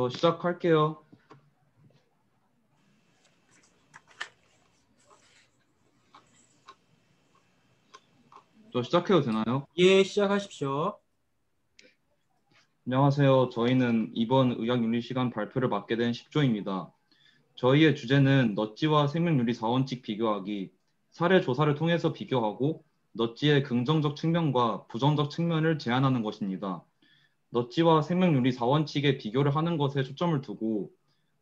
시작할게요. 시작해도 되나요? 예, 시작하십시오. 안녕하세요. 저희는 이번 의학윤리 시간 발표를 맡게 된 10조입니다. 저희의 주제는 넛지와 생명윤리 4원칙 비교하기, 사례 조사를 통해서 비교하고 넛지의 긍정적 측면과 부정적 측면을 제안하는 것입니다. 넛지와 생명윤리 4원칙의 비교를 하는 것에 초점을 두고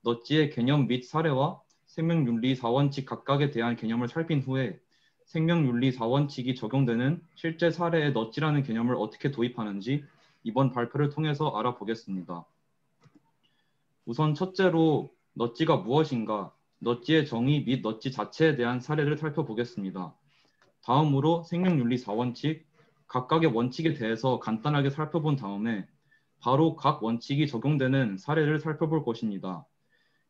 넛지의 개념 및 사례와 생명윤리 4원칙 각각에 대한 개념을 살핀 후에 생명윤리 4원칙이 적용되는 실제 사례의 넛지라는 개념을 어떻게 도입하는지 이번 발표를 통해서 알아보겠습니다. 우선 첫째로 넛지가 무엇인가, 넛지의 정의 및 넛지 자체에 대한 사례를 살펴보겠습니다. 다음으로 생명윤리 4원칙, 각각의 원칙에 대해서 간단하게 살펴본 다음에 바로 각 원칙이 적용되는 사례를 살펴볼 것입니다.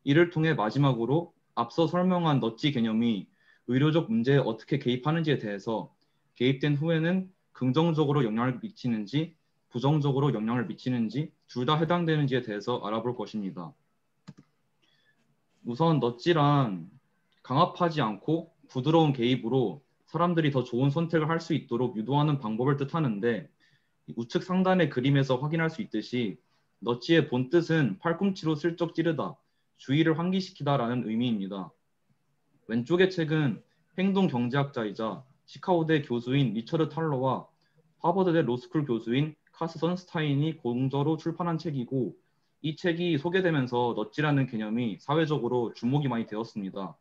이를 통해 마지막으로 앞서 설명한 넛지 개념이 의료적 문제에 어떻게 개입하는지에 대해서 개입된 후에는 긍정적으로 영향을 미치는지 부정적으로 영향을 미치는지 둘 다 해당되는지에 대해서 알아볼 것입니다. 우선 넛지란 강압하지 않고 부드러운 개입으로 사람들이 더 좋은 선택을 할 수 있도록 유도하는 방법을 뜻하는데 우측 상단의 그림에서 확인할 수 있듯이 넛지의 본뜻은 팔꿈치로 슬쩍 찌르다, 주의를 환기시키다라는 의미입니다. 왼쪽의 책은 행동경제학자이자 시카고대 교수인 리처드 탈러와 하버드대 로스쿨 교수인 카스 선스타인이 공저로 출판한 책이고 이 책이 소개되면서 넛지라는 개념이 사회적으로 주목이 많이 되었습니다.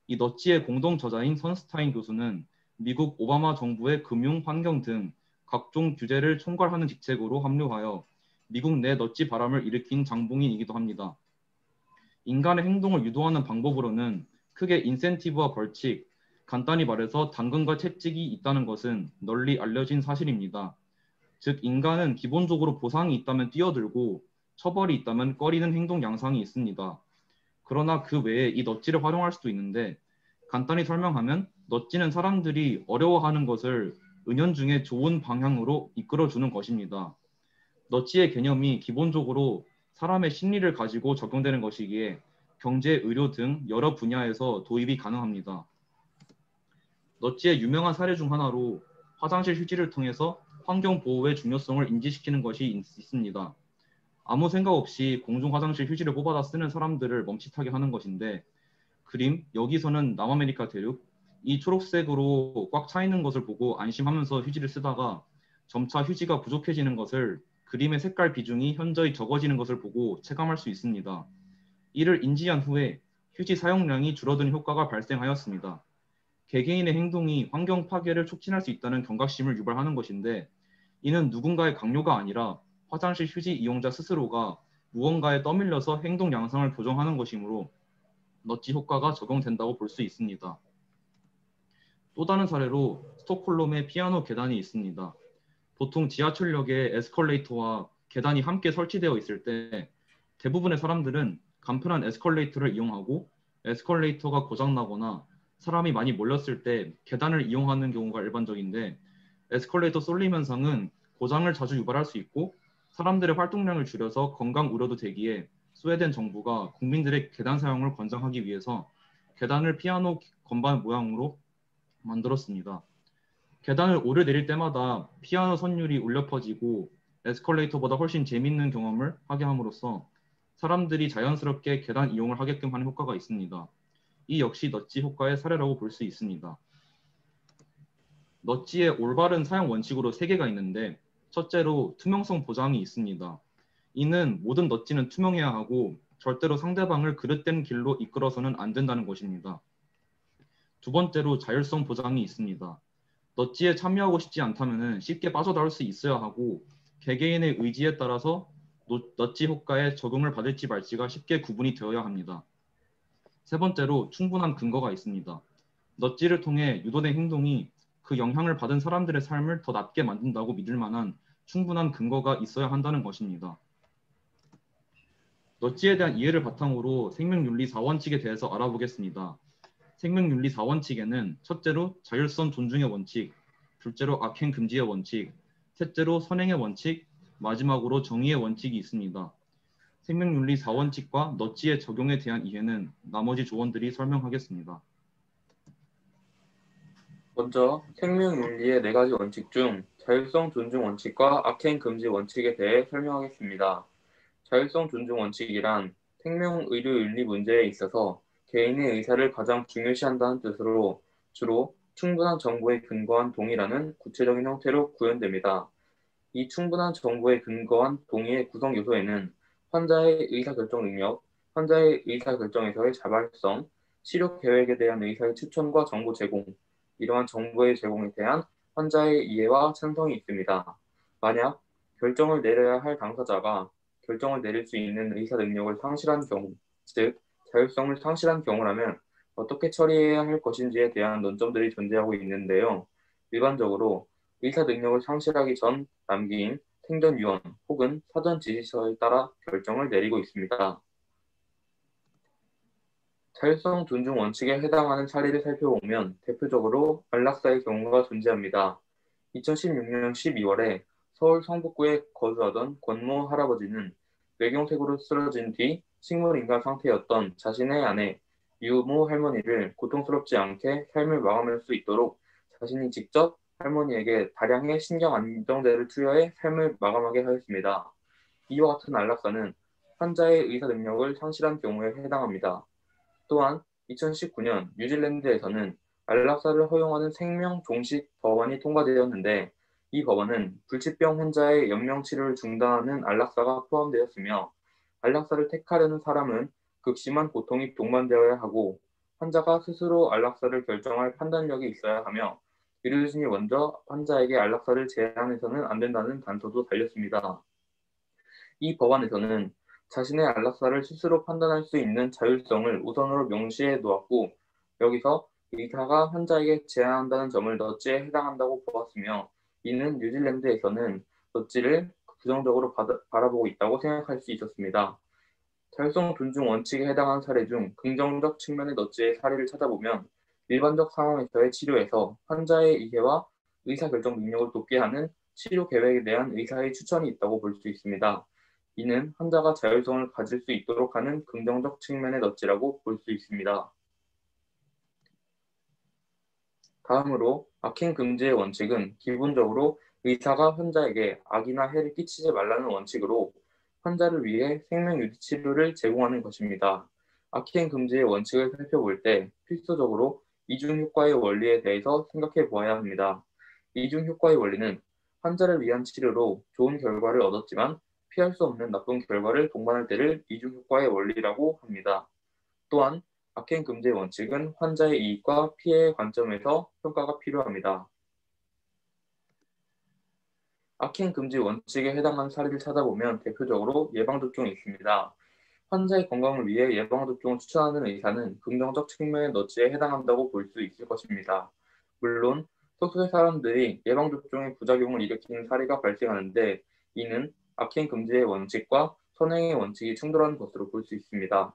이 넛지의 공동 저자인 선스타인 교수는 미국 오바마 정부의 금융, 환경 등 각종 규제를 총괄하는 직책으로 합류하여 미국 내 넛지 바람을 일으킨 장본인이기도 합니다. 인간의 행동을 유도하는 방법으로는 크게 인센티브와 벌칙, 간단히 말해서 당근과 채찍이 있다는 것은 널리 알려진 사실입니다. 즉 인간은 기본적으로 보상이 있다면 뛰어들고 처벌이 있다면 꺼리는 행동 양상이 있습니다. 그러나 그 외에 이 넛지를 활용할 수도 있는데 간단히 설명하면 넛지는 사람들이 어려워하는 것을 은연중에 좋은 방향으로 이끌어주는 것입니다. 넛지의 개념이 기본적으로 사람의 심리를 가지고 적용되는 것이기에 경제, 의료 등 여러 분야에서 도입이 가능합니다. 넛지의 유명한 사례 중 하나로 화장실 휴지를 통해서 환경보호의 중요성을 인지시키는 것이 있습니다. 아무 생각 없이 공중 화장실 휴지를 뽑아다 쓰는 사람들을 멈칫하게 하는 것인데 그림, 여기서는 남아메리카 대륙, 이 초록색으로 꽉 차 있는 것을 보고 안심하면서 휴지를 쓰다가 점차 휴지가 부족해지는 것을 그림의 색깔 비중이 현저히 적어지는 것을 보고 체감할 수 있습니다. 이를 인지한 후에 휴지 사용량이 줄어드는 효과가 발생하였습니다. 개개인의 행동이 환경 파괴를 촉진할 수 있다는 경각심을 유발하는 것인데 이는 누군가의 강요가 아니라 화장실 휴지 이용자 스스로가 무언가에 떠밀려서 행동 양상을 교정하는 것이므로 넛지 효과가 적용된다고 볼 수 있습니다. 또 다른 사례로 스톡홀름의 피아노 계단이 있습니다. 보통 지하철역에 에스컬레이터와 계단이 함께 설치되어 있을 때 대부분의 사람들은 간편한 에스컬레이터를 이용하고 에스컬레이터가 고장나거나 사람이 많이 몰렸을 때 계단을 이용하는 경우가 일반적인데 에스컬레이터 쏠림 현상은 고장을 자주 유발할 수 있고 사람들의 활동량을 줄여서 건강 우려도 되기에 스웨덴 정부가 국민들의 계단 사용을 권장하기 위해서 계단을 피아노 건반 모양으로 만들었습니다. 계단을 오르내릴 때마다 피아노 선율이 울려 퍼지고 에스컬레이터보다 훨씬 재밌는 경험을 하게 함으로써 사람들이 자연스럽게 계단 이용을 하게끔 하는 효과가 있습니다. 이 역시 넛지 효과의 사례라고 볼 수 있습니다. 넛지의 올바른 사용 원칙으로 3개가 있는데 첫째로 투명성 보장이 있습니다. 이는 모든 넛지는 투명해야 하고 절대로 상대방을 그릇된 길로 이끌어서는 안 된다는 것입니다. 두 번째로 자율성 보장이 있습니다. 넛지에 참여하고 싶지 않다면 쉽게 빠져나올 수 있어야 하고 개개인의 의지에 따라서 넛지 효과에 적용을 받을지 말지가 쉽게 구분이 되어야 합니다. 세 번째로 충분한 근거가 있습니다. 넛지를 통해 유도된 행동이 그 영향을 받은 사람들의 삶을 더 낫게 만든다고 믿을 만한 충분한 근거가 있어야 한다는 것입니다. 넛지에 대한 이해를 바탕으로 생명윤리 4원칙에 대해서 알아보겠습니다. 생명윤리 4원칙에는 첫째로 자율성 존중의 원칙, 둘째로 악행 금지의 원칙, 셋째로 선행의 원칙, 마지막으로 정의의 원칙이 있습니다. 생명윤리 4원칙과 넛지의 적용에 대한 이해는 나머지 조원들이 설명하겠습니다. 먼저 생명윤리의 4가지 원칙 중 자율성 존중 원칙과 악행 금지 원칙에 대해 설명하겠습니다. 자율성 존중 원칙이란 생명 의료 윤리 문제에 있어서 개인의 의사를 가장 중요시한다는 뜻으로 주로 충분한 정보에 근거한 동의라는 구체적인 형태로 구현됩니다. 이 충분한 정보에 근거한 동의의 구성 요소에는 환자의 의사결정 능력, 환자의 의사결정에서의 자발성, 치료 계획에 대한 의사의 추천과 정보 제공, 이러한 정보의 제공에 대한 환자의 이해와 찬성이 있습니다. 만약 결정을 내려야 할 당사자가 결정을 내릴 수 있는 의사 능력을 상실한 경우, 즉 자율성을 상실한 경우라면 어떻게 처리해야 할 것인지에 대한 논점들이 존재하고 있는데요. 일반적으로 의사 능력을 상실하기 전 남기인 생전 유언 혹은 사전 지시서에 따라 결정을 내리고 있습니다. 자율성 존중 원칙에 해당하는 사례를 살펴보면 대표적으로 안락사의 경우가 존재합니다. 2016년 12월에 서울 성북구에 거주하던 권모 할아버지는 뇌경색으로 쓰러진 뒤 식물인간 상태였던 자신의 아내 유모 할머니를 고통스럽지 않게 삶을 마감할 수 있도록 자신이 직접 할머니에게 다량의 신경 안정제를 투여해 삶을 마감하게 하였습니다. 이와 같은 안락사는 환자의 의사 능력을 상실한 경우에 해당합니다. 또한 2019년 뉴질랜드에서는 안락사를 허용하는 생명 종식 법안이 통과되었는데 이 법안은 불치병 환자의 연명 치료를 중단하는 안락사가 포함되었으며 안락사를 택하려는 사람은 극심한 고통이 동반되어야 하고 환자가 스스로 안락사를 결정할 판단력이 있어야 하며 의료진이 먼저 환자에게 안락사를 제한해서는 안 된다는 단서도 달렸습니다. 이 법안에서는 자신의 안락사를 스스로 판단할 수 있는 자율성을 우선으로 명시해 놓았고 여기서 의사가 환자에게 제한한다는 점을 넛지에 해당한다고 보았으며 이는 뉴질랜드에서는 넛지를 부정적으로 바라보고 있다고 생각할 수 있었습니다. 자율성 존중 원칙에 해당하는 사례 중 긍정적 측면의 넛지의 사례를 찾아보면 일반적 상황에서의 치료에서 환자의 이해와 의사결정 능력을 돕게 하는 치료 계획에 대한 의사의 추천이 있다고 볼 수 있습니다. 이는 환자가 자율성을 가질 수 있도록 하는 긍정적 측면의 넛지라고 볼 수 있습니다. 다음으로 악행 금지의 원칙은 기본적으로 의사가 환자에게 악이나 해를 끼치지 말라는 원칙으로 환자를 위해 생명유지 치료를 제공하는 것입니다. 악행 금지의 원칙을 살펴볼 때 필수적으로 이중효과의 원리에 대해서 생각해 보아야 합니다. 이중효과의 원리는 환자를 위한 치료로 좋은 결과를 얻었지만 피할 수 없는 나쁜 결과를 동반할 때를 이중효과의 원리라고 합니다. 또한 악행 금지의 원칙은 환자의 이익과 피해의 관점에서 평가가 필요합니다. 악행 금지 원칙에 해당하는 사례를 찾아보면 대표적으로 예방접종이 있습니다. 환자의 건강을 위해 예방접종을 추천하는 의사는 긍정적 측면의 넛지에 해당한다고 볼 수 있을 것입니다. 물론 소수의 사람들이 예방접종의 부작용을 일으키는 사례가 발생하는데 이는 악행 금지의 원칙과 선행의 원칙이 충돌하는 것으로 볼 수 있습니다.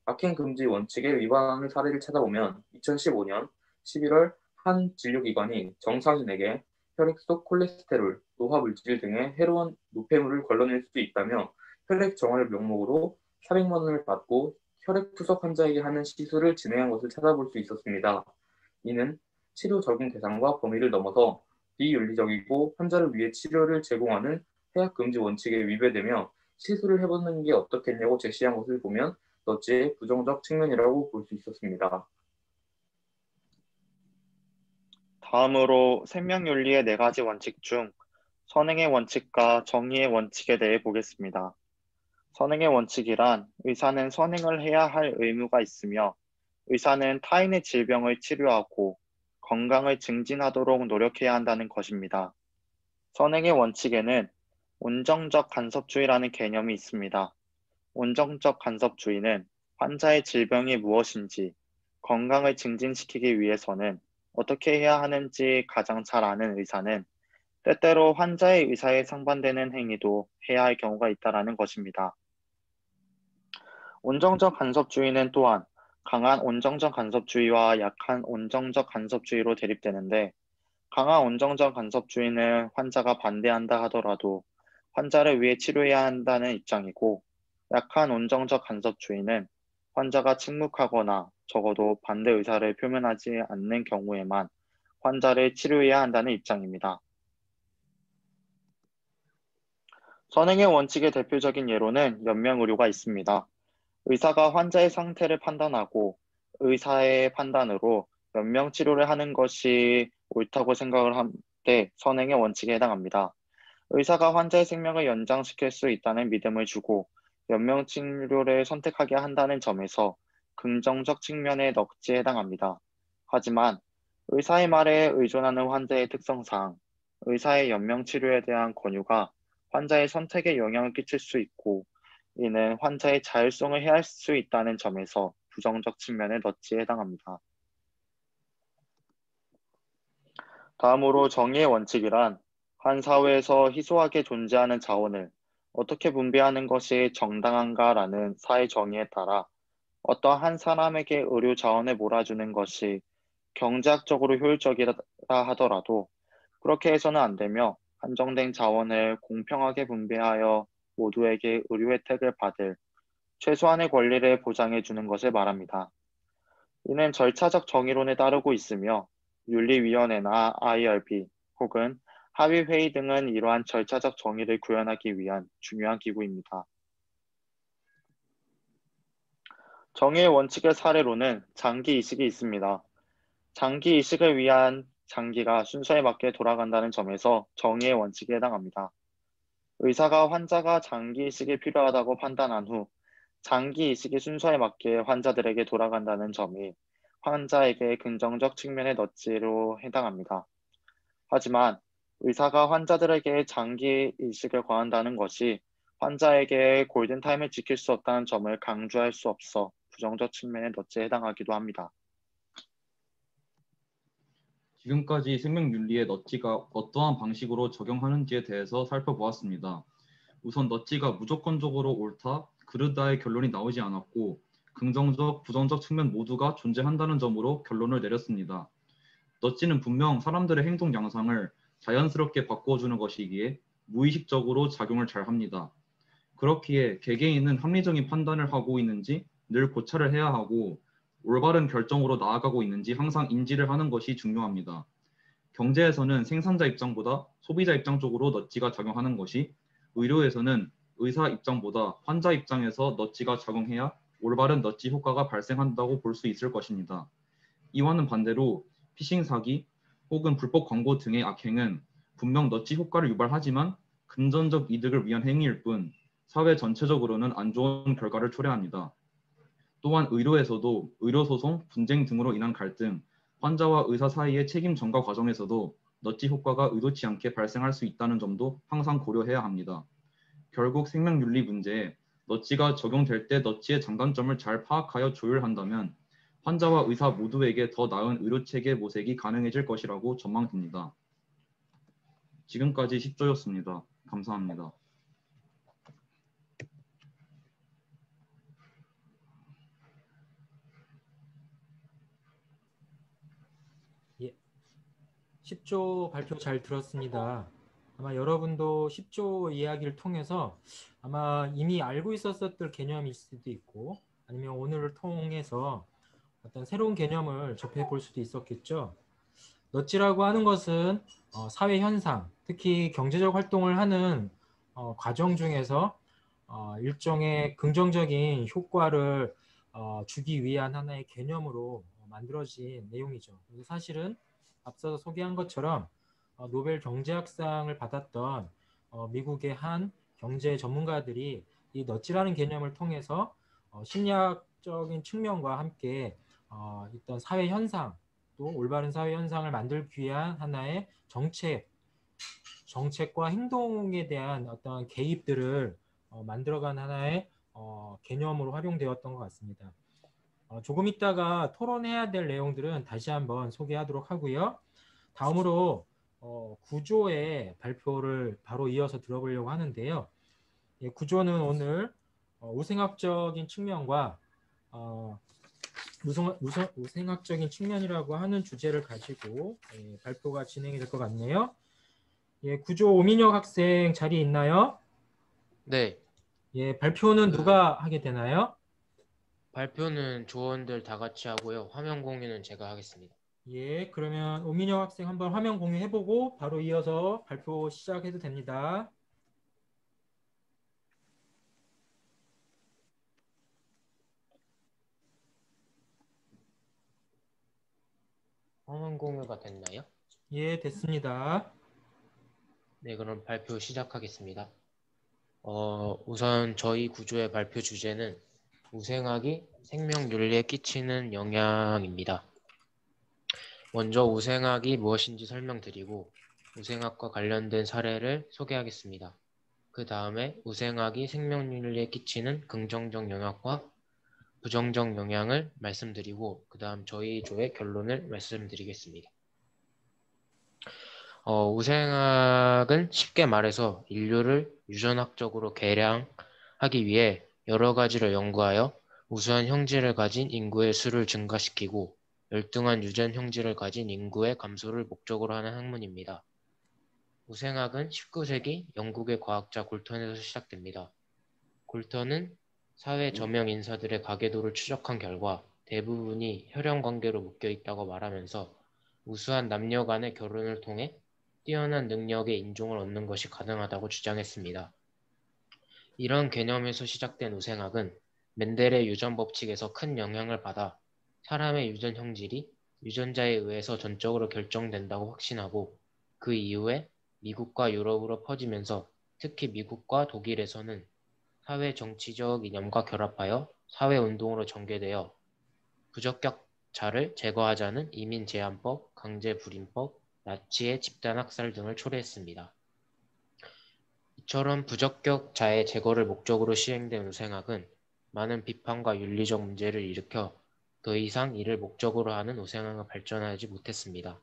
악행 금지 원칙에 위반하는 사례를 찾아보면 2015년 11월 한 진료기관이 정상인에게 혈액 속 콜레스테롤, 노화물질 등의 해로운 노폐물을 걸러낼 수 있다며 혈액 정화를 명목으로 400만 원을 받고 혈액 투석 환자에게 하는 시술을 진행한 것을 찾아볼 수 있었습니다. 이는 치료 적용 대상과 범위를 넘어서 비윤리적이고 환자를 위해 치료를 제공하는 해약 금지 원칙에 위배되며 시술을 해보는 게 어떻겠냐고 제시한 것을 보면 넛지의 부정적 측면이라고 볼 수 있었습니다. 다음으로 생명윤리의 4가지 원칙 중 선행의 원칙과 정의의 원칙에 대해 보겠습니다. 선행의 원칙이란 의사는 선행을 해야 할 의무가 있으며 의사는 타인의 질병을 치료하고 건강을 증진하도록 노력해야 한다는 것입니다. 선행의 원칙에는 온정적 간섭주의라는 개념이 있습니다. 온정적 간섭주의는 환자의 질병이 무엇인지 건강을 증진시키기 위해서는 어떻게 해야 하는지 가장 잘 아는 의사는 때때로 환자의 의사에 상반되는 행위도 해야 할 경우가 있다는 것입니다. 온정적 간섭주의는 또한 강한 온정적 간섭주의와 약한 온정적 간섭주의로 대립되는데 강한 온정적 간섭주의는 환자가 반대한다 하더라도 환자를 위해 치료해야 한다는 입장이고 약한 온정적 간섭주의는 환자가 침묵하거나 적어도 반대 의사를 표명하지 않는 경우에만 환자를 치료해야 한다는 입장입니다. 선행의 원칙의 대표적인 예로는 연명의료가 있습니다. 의사가 환자의 상태를 판단하고 의사의 판단으로 연명치료를 하는 것이 옳다고 생각을 할 때 선행의 원칙에 해당합니다. 의사가 환자의 생명을 연장시킬 수 있다는 믿음을 주고 연명치료를 선택하게 한다는 점에서 긍정적 측면의 넋지에 해당합니다. 하지만 의사의 말에 의존하는 환자의 특성상 의사의 연명치료에 대한 권유가 환자의 선택에 영향을 끼칠 수 있고 이는 환자의 자율성을 해할 수 있다는 점에서 부정적 측면의 넋지에 해당합니다. 다음으로 정의의 원칙이란 한 사회에서 희소하게 존재하는 자원을 어떻게 분배하는 것이 정당한가라는 사회 정의에 따라 어떤 한 사람에게 의료 자원을 몰아주는 것이 경제학적으로 효율적이라 하더라도 그렇게 해서는 안 되며 한정된 자원을 공평하게 분배하여 모두에게 의료 혜택을 받을 최소한의 권리를 보장해 주는 것을 말합니다. 이는 절차적 정의론에 따르고 있으며 윤리위원회나 IRB 혹은 하위회의 등은 이러한 절차적 정의를 구현하기 위한 중요한 기구입니다. 정의의 원칙의 사례로는 장기 이식이 있습니다. 장기 이식을 위한 장기가 순서에 맞게 돌아간다는 점에서 정의의 원칙에 해당합니다. 의사가 환자가 장기 이식이 필요하다고 판단한 후 장기 이식이 순서에 맞게 환자들에게 돌아간다는 점이 환자에게 긍정적 측면의 넛지로 해당합니다. 하지만 의사가 환자들에게 장기 이식을 권한다는 것이 환자에게 골든타임을 지킬 수 없다는 점을 강조할 수 없어 부정적 측면의 넛지에 해당하기도 합니다. 지금까지 생명윤리의 넛지가 어떠한 방식으로 적용하는지에 대해서 살펴보았습니다. 우선 넛지가 무조건적으로 옳다, 그르다의 결론이 나오지 않았고 긍정적, 부정적 측면 모두가 존재한다는 점으로 결론을 내렸습니다. 넛지는 분명 사람들의 행동 양상을 자연스럽게 바꿔주는 것이기에 무의식적으로 작용을 잘 합니다. 그렇기에 개개인은 합리적인 판단을 하고 있는지 늘 고찰을 해야 하고 올바른 결정으로 나아가고 있는지 항상 인지를 하는 것이 중요합니다. 경제에서는 생산자 입장보다 소비자 입장 쪽으로 넛지가 작용하는 것이, 의료에서는 의사 입장보다 환자 입장에서 넛지가 작용해야 올바른 넛지 효과가 발생한다고 볼 수 있을 것입니다. 이와는 반대로 피싱 사기 혹은 불법 광고 등의 악행은 분명 넛지 효과를 유발하지만 금전적 이득을 위한 행위일 뿐 사회 전체적으로는 안 좋은 결과를 초래합니다. 또한 의료에서도 의료소송, 분쟁 등으로 인한 갈등, 환자와 의사 사이의 책임 전가 과정에서도 넛지 효과가 의도치 않게 발생할 수 있다는 점도 항상 고려해야 합니다. 결국 생명윤리 문제에 넛지가 적용될 때 넛지의 장단점을 잘 파악하여 조율한다면 환자와 의사 모두에게 더 나은 의료체계 모색이 가능해질 것이라고 전망됩니다. 지금까지 10조였습니다. 감사합니다. 예, 10조 발표 잘 들었습니다. 아마 여러분도 10조 이야기를 통해서 아마 이미 알고 있었을 개념일 수도 있고 아니면 오늘을 통해서 어떤 새로운 개념을 접해볼 수도 있었겠죠. 넛지라고 하는 것은 사회 현상, 특히 경제적 활동을 하는 과정 중에서 일종의 긍정적인 효과를 주기 위한 하나의 개념으로 만들어진 내용이죠. 그래서 사실은 앞서서 소개한 것처럼 노벨 경제학상을 받았던 미국의 한 경제 전문가들이 이 넛지라는 개념을 통해서 심리학적인 측면과 함께 어떤 사회 현상, 또 올바른 사회 현상을 만들기 위한 하나의 정책과 행동에 대한 어떤 개입들을 만들어간 하나의 개념으로 활용되었던 것 같습니다. 조금 있다가 토론해야 될 내용들은 다시 한번 소개하도록 하고요. 다음으로 구조의 발표를 바로 이어서 들어보려고 하는데요. 예, 구조는 오늘 우생학적인 측면과 우생학적인 측면이라고 하는 주제를 가지고 발표가 진행이 될 것 같네요. 예, 구조 오민혁 학생 자리 있나요? 네. 예, 발표는 누가 하게 되나요? 발표는 조원들 다 같이 하고요. 화면 공유는 제가 하겠습니다. 예, 그러면 오민영 학생 한번 화면 공유해보고 바로 이어서 발표 시작해도 됩니다. 화면 공유가 됐나요? 예, 됐습니다. 네, 그럼 발표 시작하겠습니다. 우선 저희 구조의 발표 주제는 우생학이 생명윤리에 끼치는 영향입니다. 먼저 우생학이 무엇인지 설명드리고 우생학과 관련된 사례를 소개하겠습니다. 그 다음에 우생학이 생명윤리에 끼치는 긍정적 영향과 부정적 영향을 말씀드리고 그 다음 저희 조의 결론을 말씀드리겠습니다. 우생학은 쉽게 말해서 인류를 유전학적으로 개량하기 위해 여러 가지를 연구하여 우수한 형질을 가진 인구의 수를 증가시키고 열등한 유전 형질을 가진 인구의 감소를 목적으로 하는 학문입니다. 우생학은 19세기 영국의 과학자 골턴에서 시작됩니다. 골턴은 사회 저명 인사들의 가계도를 추적한 결과 대부분이 혈연 관계로 묶여 있다고 말하면서 우수한 남녀 간의 결혼을 통해 뛰어난 능력의 인종을 얻는 것이 가능하다고 주장했습니다. 이런 개념에서 시작된 우생학은 멘델의 유전 법칙에서 큰 영향을 받아 사람의 유전 형질이 유전자에 의해서 전적으로 결정된다고 확신하고 그 이후에 미국과 유럽으로 퍼지면서 특히 미국과 독일에서는 사회 정치적 이념과 결합하여 사회운동으로 전개되어 부적격자를 제거하자는 이민 제한법, 강제불임법, 나치의 집단학살 등을 초래했습니다. 이처럼 부적격자의 제거를 목적으로 시행된 우생학은 많은 비판과 윤리적 문제를 일으켜 더 이상 이를 목적으로 하는 우생학은 발전하지 못했습니다.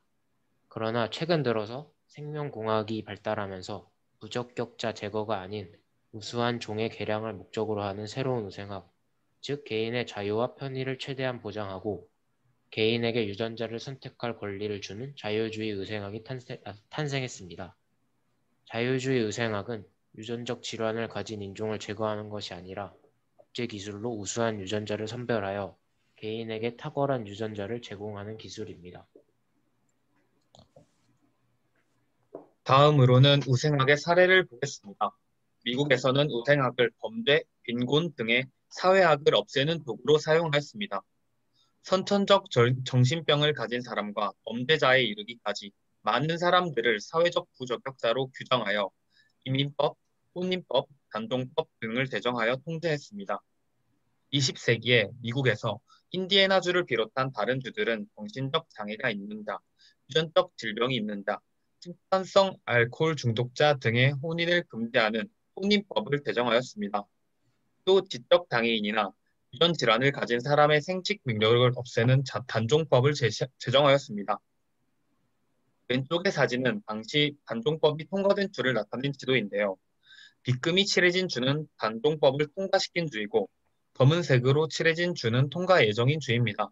그러나 최근 들어서 생명공학이 발달하면서 부적격자 제거가 아닌 우수한 종의 개량을 목적으로 하는 새로운 우생학, 즉 개인의 자유와 편의를 최대한 보장하고 개인에게 유전자를 선택할 권리를 주는 자유주의 의생학이 탄생했습니다. 자유주의 의생학은 유전적 질환을 가진 인종을 제거하는 것이 아니라 국제 기술로 우수한 유전자를 선별하여 개인에게 탁월한 유전자를 제공하는 기술입니다. 다음으로는 우생학의 사례를 보겠습니다. 미국에서는 우생학을 범죄, 빈곤 등의 사회학을 없애는 도구로 사용하였습니다. 선천적 정신병을 가진 사람과 범죄자에 이르기까지 많은 사람들을 사회적 부적격자로 규정하여 이민법, 혼인법, 단종법 등을 제정하여 통제했습니다. 20세기에 미국에서 인디애나주를 비롯한 다른 주들은 정신적 장애가 있는 자, 유전적 질병이 있는 자, 심판성 알코올 중독자 등의 혼인을 금지하는 혼인법을 제정하였습니다. 또 지적 장애인이나 유전 질환을 가진 사람의 생식 능력을 없애는 단종법을 제정하였습니다. 왼쪽의 사진은 당시 단종법이 통과된 주를 나타낸 지도인데요. 빗금이 칠해진 주는 단종법을 통과시킨 주이고 검은색으로 칠해진 주는 통과 예정인 주입니다.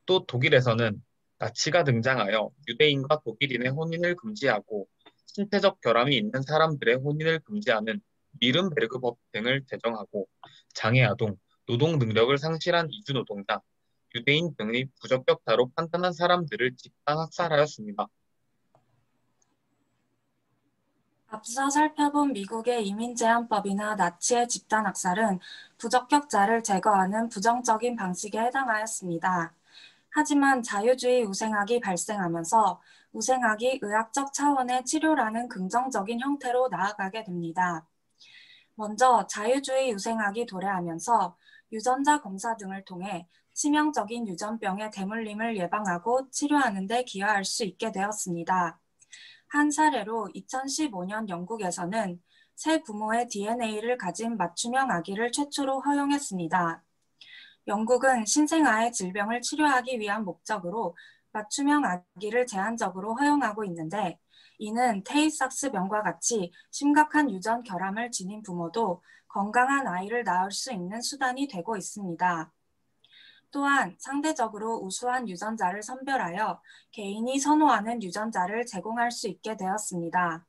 또 독일에서는 나치가 등장하여 유대인과 독일인의 혼인을 금지하고 신체적 결함이 있는 사람들의 혼인을 금지하는 니른베르그법 등을 제정하고 장애아동, 노동 능력을 상실한 이주노동자, 유대인 등의 부적격자로 판단한 사람들을 집단 학살하였습니다. 앞서 살펴본 미국의 이민제한법이나 나치의 집단학살은 부적격자를 제거하는 부정적인 방식에 해당하였습니다. 하지만 자유주의 우생학이 발생하면서 우생학이 의학적 차원의 치료라는 긍정적인 형태로 나아가게 됩니다. 먼저 자유주의 우생학이 도래하면서 유전자 검사 등을 통해 치명적인 유전병의 대물림을 예방하고 치료하는 데 기여할 수 있게 되었습니다. 한 사례로 2015년 영국에서는 새 부모의 DNA를 가진 맞춤형 아기를 최초로 허용했습니다. 영국은 신생아의 질병을 치료하기 위한 목적으로 맞춤형 아기를 제한적으로 허용하고 있는데 이는 테이삭스병과 같이 심각한 유전 결함을 지닌 부모도 건강한 아이를 낳을 수 있는 수단이 되고 있습니다. 또한 상대적으로 우수한 유전자를 선별하여 개인이 선호하는 유전자를 제공할 수 있게 되었습니다.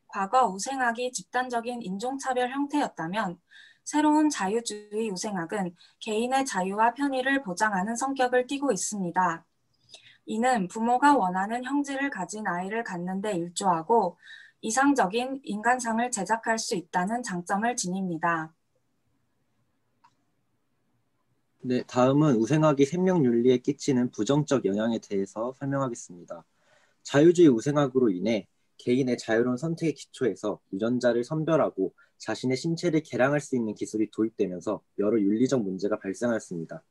과거 우생학이 집단적인 인종차별 형태였다면 새로운 자유주의 우생학은 개인의 자유와 편의를 보장하는 성격을 띠고 있습니다. 이는 부모가 원하는 형질을 가진 아이를 갖는 데 일조하고 이상적인 인간상을 제작할 수 있다는 장점을 지닙니다. 네, 다음은 우생학이 생명윤리에 끼치는 부정적 영향에 대해서 설명하겠습니다. 자유주의 우생학으로 인해 개인의 자유로운 선택의 기초에서 유전자를 선별하고 자신의 신체를 개량할 수 있는 기술이 도입되면서 여러 윤리적 문제가 발생하였습니다.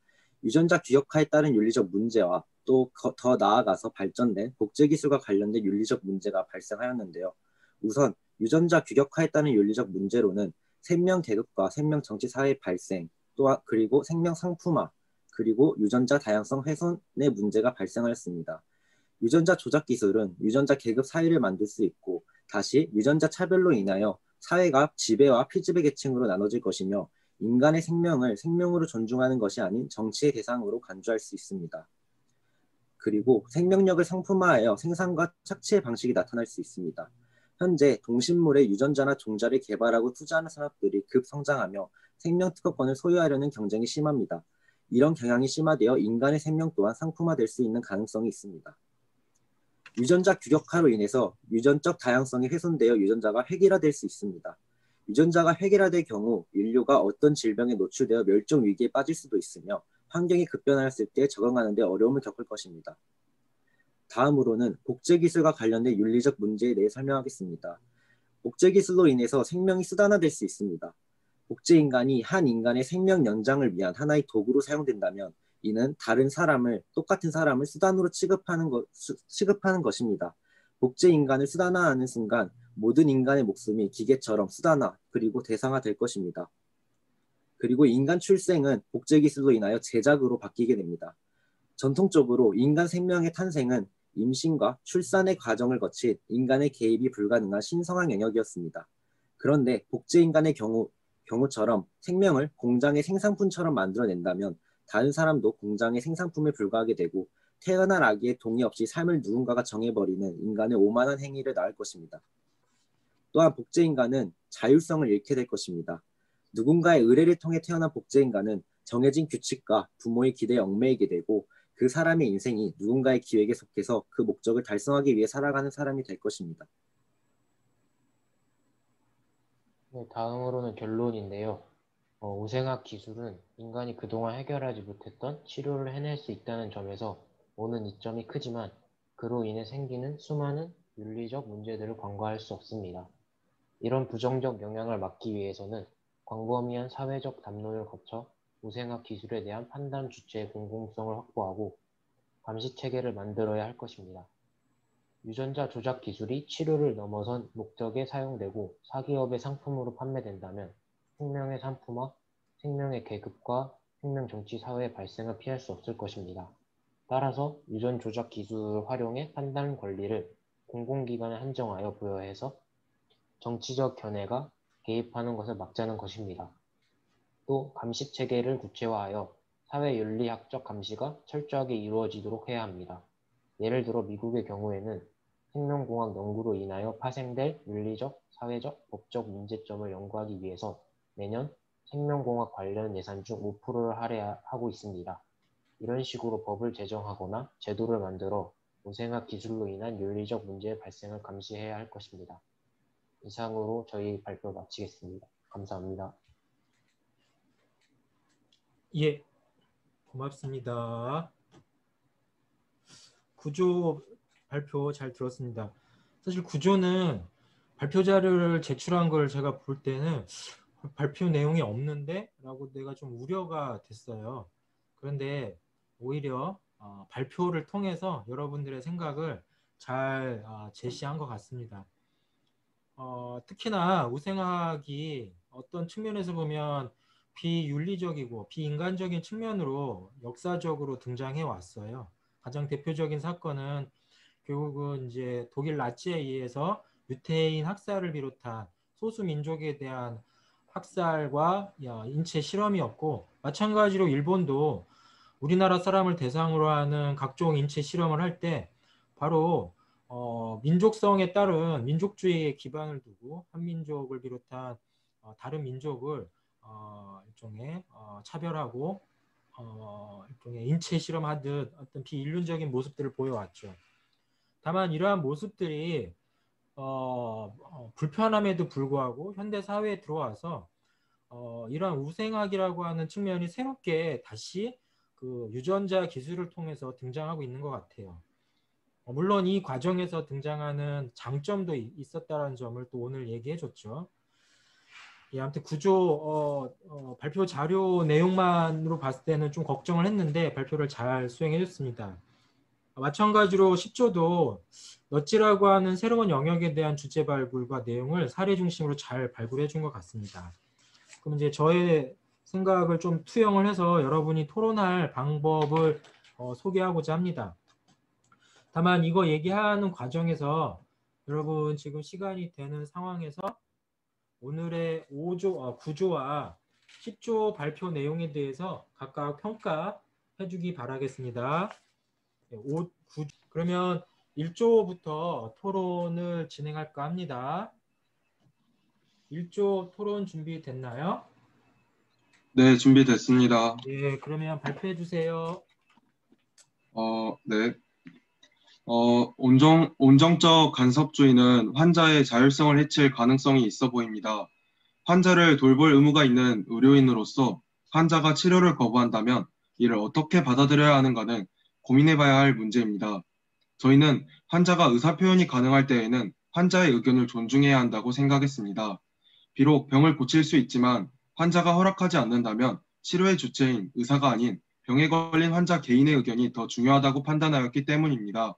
유전자 규격화에 따른 윤리적 문제와 또 더 나아가서 발전된 복제 기술과 관련된 윤리적 문제가 발생하였는데요. 우선 유전자 규격화에 따른 윤리적 문제로는 생명 계급과 생명 정치 사회의 발생, 또한 그리고 생명 상품화, 그리고 유전자 다양성 훼손의 문제가 발생하였습니다. 유전자 조작 기술은 유전자 계급 사회를 만들 수 있고 다시 유전자 차별로 인하여 사회가 지배와 피지배 계층으로 나눠질 것이며 인간의 생명을 생명으로 존중하는 것이 아닌 정치의 대상으로 간주할 수 있습니다. 그리고 생명력을 상품화하여 생산과 착취의 방식이 나타날 수 있습니다. 현재 동식물의 유전자나 종자를 개발하고 투자하는 산업들이 급성장하며 생명 특허권을 소유하려는 경쟁이 심합니다. 이런 경향이 심화되어 인간의 생명 또한 상품화될 수 있는 가능성이 있습니다. 유전자 규격화로 인해서 유전적 다양성이 훼손되어 유전자가 획일화될 수 있습니다. 유전자가 획일화될 경우 인류가 어떤 질병에 노출되어 멸종 위기에 빠질 수도 있으며 환경이 급변하였을 때 적응하는 데 어려움을 겪을 것입니다. 다음으로는 복제 기술과 관련된 윤리적 문제에 대해 설명하겠습니다. 복제 기술로 인해서 생명이 수단화될 수 있습니다. 복제 인간이 한 인간의 생명 연장을 위한 하나의 도구로 사용된다면 이는 다른 사람을 똑같은 사람을 수단으로 취급하는 것입니다. 복제 인간을 수단화하는 순간 모든 인간의 목숨이 기계처럼 수단화 그리고 대상화될 것입니다. 그리고 인간 출생은 복제 기술로 인하여 제작으로 바뀌게 됩니다. 전통적으로 인간 생명의 탄생은 임신과 출산의 과정을 거친 인간의 개입이 불가능한 신성한 영역이었습니다. 그런데 복제 인간의 경우처럼 생명을 공장의 생산품처럼 만들어낸다면 다른 사람도 공장의 생산품에 불과하게 되고 태어난 아기의 동의 없이 삶을 누군가가 정해버리는 인간의 오만한 행위를 낳을 것입니다. 또한 복제 인간은 자율성을 잃게 될 것입니다. 누군가의 의뢰를 통해 태어난 복제 인간은 정해진 규칙과 부모의 기대에 얽매이게 되고 그 사람의 인생이 누군가의 기획에 속해서 그 목적을 달성하기 위해 살아가는 사람이 될 것입니다. 네, 다음으로는 결론인데요. 우생학 기술은 인간이 그동안 해결하지 못했던 치료를 해낼 수 있다는 점에서 오는 이점이 크지만 그로 인해 생기는 수많은 윤리적 문제들을 간과할 수 없습니다. 이런 부정적 영향을 막기 위해서는 광범위한 사회적 담론을 거쳐 우생학 기술에 대한 판단 주체의 공공성을 확보하고 감시 체계를 만들어야 할 것입니다. 유전자 조작 기술이 치료를 넘어선 목적에 사용되고 사기업의 상품으로 판매된다면 생명의 상품화, 생명의 계급과 생명 정치 사회의 발생을 피할 수 없을 것입니다. 따라서 유전 조작 기술 활용의 판단 권리를 공공기관에 한정하여 부여해서 정치적 견해가 개입하는 것을 막자는 것입니다. 또 감시 체계를 구체화하여 사회윤리학적 감시가 철저하게 이루어지도록 해야 합니다. 예를 들어 미국의 경우에는 생명공학 연구로 인하여 파생될 윤리적, 사회적, 법적 문제점을 연구하기 위해서 매년 생명공학 관련 예산 중 5%를 할애하고 있습니다. 이런 식으로 법을 제정하거나 제도를 만들어 우생학 기술로 인한 윤리적 문제의 발생을 감시해야 할 것입니다. 이상으로 저희 발표 마치겠습니다. 감사합니다. 예, 고맙습니다. 구조 발표 잘 들었습니다. 사실 구조는 발표 자료를 제출한 걸 제가 볼 때는 발표 내용이 없는데? 라고 내가 좀 우려가 됐어요. 그런데 오히려 발표를 통해서 여러분들의 생각을 잘 제시한 것 같습니다. 특히나 우생학이 어떤 측면에서 보면 비윤리적이고 비인간적인 측면으로 역사적으로 등장해 왔어요. 가장 대표적인 사건은 결국은 이제 독일 나치에 의해서 유태인 학살을 비롯한 소수 민족에 대한 학살과 인체 실험이었고, 마찬가지로 일본도 우리나라 사람을 대상으로 하는 각종 인체 실험을 할 때 바로 민족성에 따른 민족주의에 기반을 두고 한민족을 비롯한 다른 민족을 일종의 차별하고 일종의 인체 실험하듯 어떤 비인륜적인 모습들을 보여왔죠. 다만 이러한 모습들이 불편함에도 불구하고 현대 사회에 들어와서 이러한 우생학이라고 하는 측면이 새롭게 다시 그 유전자 기술을 통해서 등장하고 있는 것 같아요. 물론 이 과정에서 등장하는 장점도 있었다는 점을 또 오늘 얘기해 줬죠. 예, 아무튼 구조 발표 자료 내용만으로 봤을 때는 좀 걱정을 했는데 발표를 잘 수행해 줬습니다. 마찬가지로 10조도 넛지라고 하는 새로운 영역에 대한 주제 발굴과 내용을 사례 중심으로 잘 발굴해 준 것 같습니다. 그럼 이제 저의 생각을 좀 투영을 해서 여러분이 토론할 방법을 소개하고자 합니다. 다만 이거 얘기하는 과정에서 여러분 지금 시간이 되는 상황에서 오늘의 9조와 10조 발표 내용에 대해서 각각 평가해 주기 바라겠습니다. 9, 그러면 1조부터 토론을 진행할까 합니다. 1조 토론 준비됐나요? 네, 준비됐습니다. 예, 그러면 발표해 주세요. 네. 온정적 간섭주의는 환자의 자율성을 해칠 가능성이 있어 보입니다. 환자를 돌볼 의무가 있는 의료인으로서 환자가 치료를 거부한다면 이를 어떻게 받아들여야 하는가는 고민해봐야 할 문제입니다. 저희는 환자가 의사표현이 가능할 때에는 환자의 의견을 존중해야 한다고 생각했습니다. 비록 병을 고칠 수 있지만 환자가 허락하지 않는다면 치료의 주체인 의사가 아닌 병에 걸린 환자 개인의 의견이 더 중요하다고 판단하였기 때문입니다.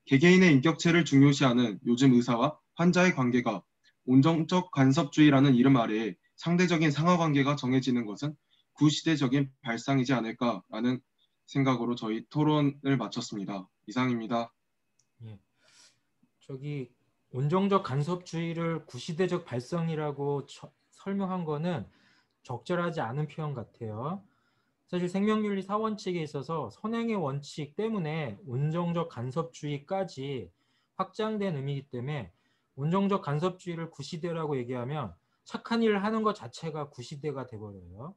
개개인의 인격체를 중요시하는 요즘 의사와 환자의 관계가 온정적 간섭주의라는 이름 아래에 상대적인 상하관계가 정해지는 것은 구시대적인 발상이지 않을까라는 생각으로 저희 토론을 마쳤습니다. 이상입니다. 예. 저기 온정적 간섭주의를 구시대적 발상이라고 설명한 거는 적절하지 않은 표현 같아요. 사실 생명윤리 4원칙에 있어서 선행의 원칙 때문에 온정적 간섭주의까지 확장된 의미이기 때문에 온정적 간섭주의를 구시대라고 얘기하면 착한 일을 하는 것 자체가 구시대가 돼버려요.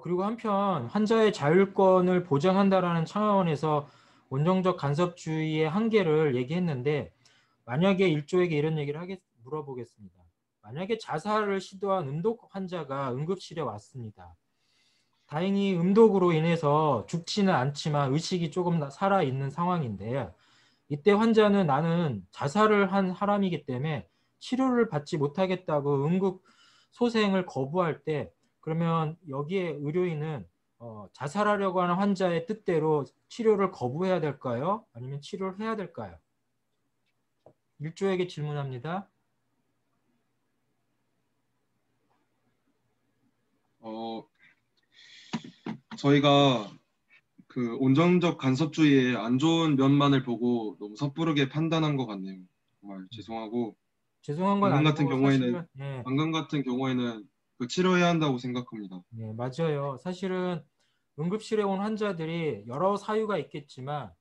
그리고 한편 환자의 자율권을 보장한다라는 차원에서 온정적 간섭주의의 한계를 얘기했는데 만약에 일조에게 이런 얘기를 물어보겠습니다. 만약에 자살을 시도한 음독 환자가 응급실에 왔습니다. 다행히 음독으로 인해서 죽지는 않지만 의식이 조금 살아있는 상황인데 이때 환자는 나는 자살을 한 사람이기 때문에 치료를 받지 못하겠다고 응급 소생을 거부할 때 그러면 여기에 의료인은 자살하려고 하는 환자의 뜻대로 치료를 거부해야 될까요? 아니면 치료를 해야 될까요? 일조에게 질문합니다. 저희가 그 온정적 간섭주의의 안 좋은 면만을 보고 너무 섣부르게 판단한 것 같네요. 정말 죄송하고 죄송한 건 방금 아니고 방금 같은 경우에는 그 치료해야 한다고 생각합니다. 네, 맞아요. 사실은 응급실에 온 환자들이 여러 사유가 있겠지만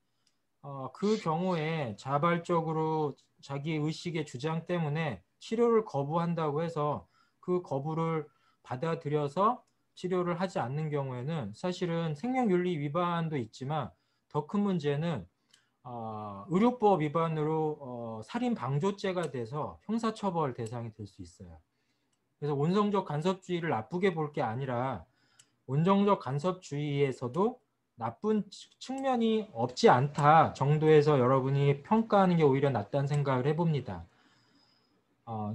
그 경우에 자발적으로 자기 의식의 주장 때문에 치료를 거부한다고 해서 그 거부를 받아들여서 치료를 하지 않는 경우에는 사실은 생명윤리 위반도 있지만 더 큰 문제는 의료법 위반으로 살인방조죄가 돼서 형사처벌 대상이 될 수 있어요. 그래서 온정적 간섭주의를 나쁘게 볼 게 아니라 온정적 간섭주의에서도 나쁜 측면이 없지 않다 정도에서 여러분이 평가하는 게 오히려 낫다는 생각을 해봅니다.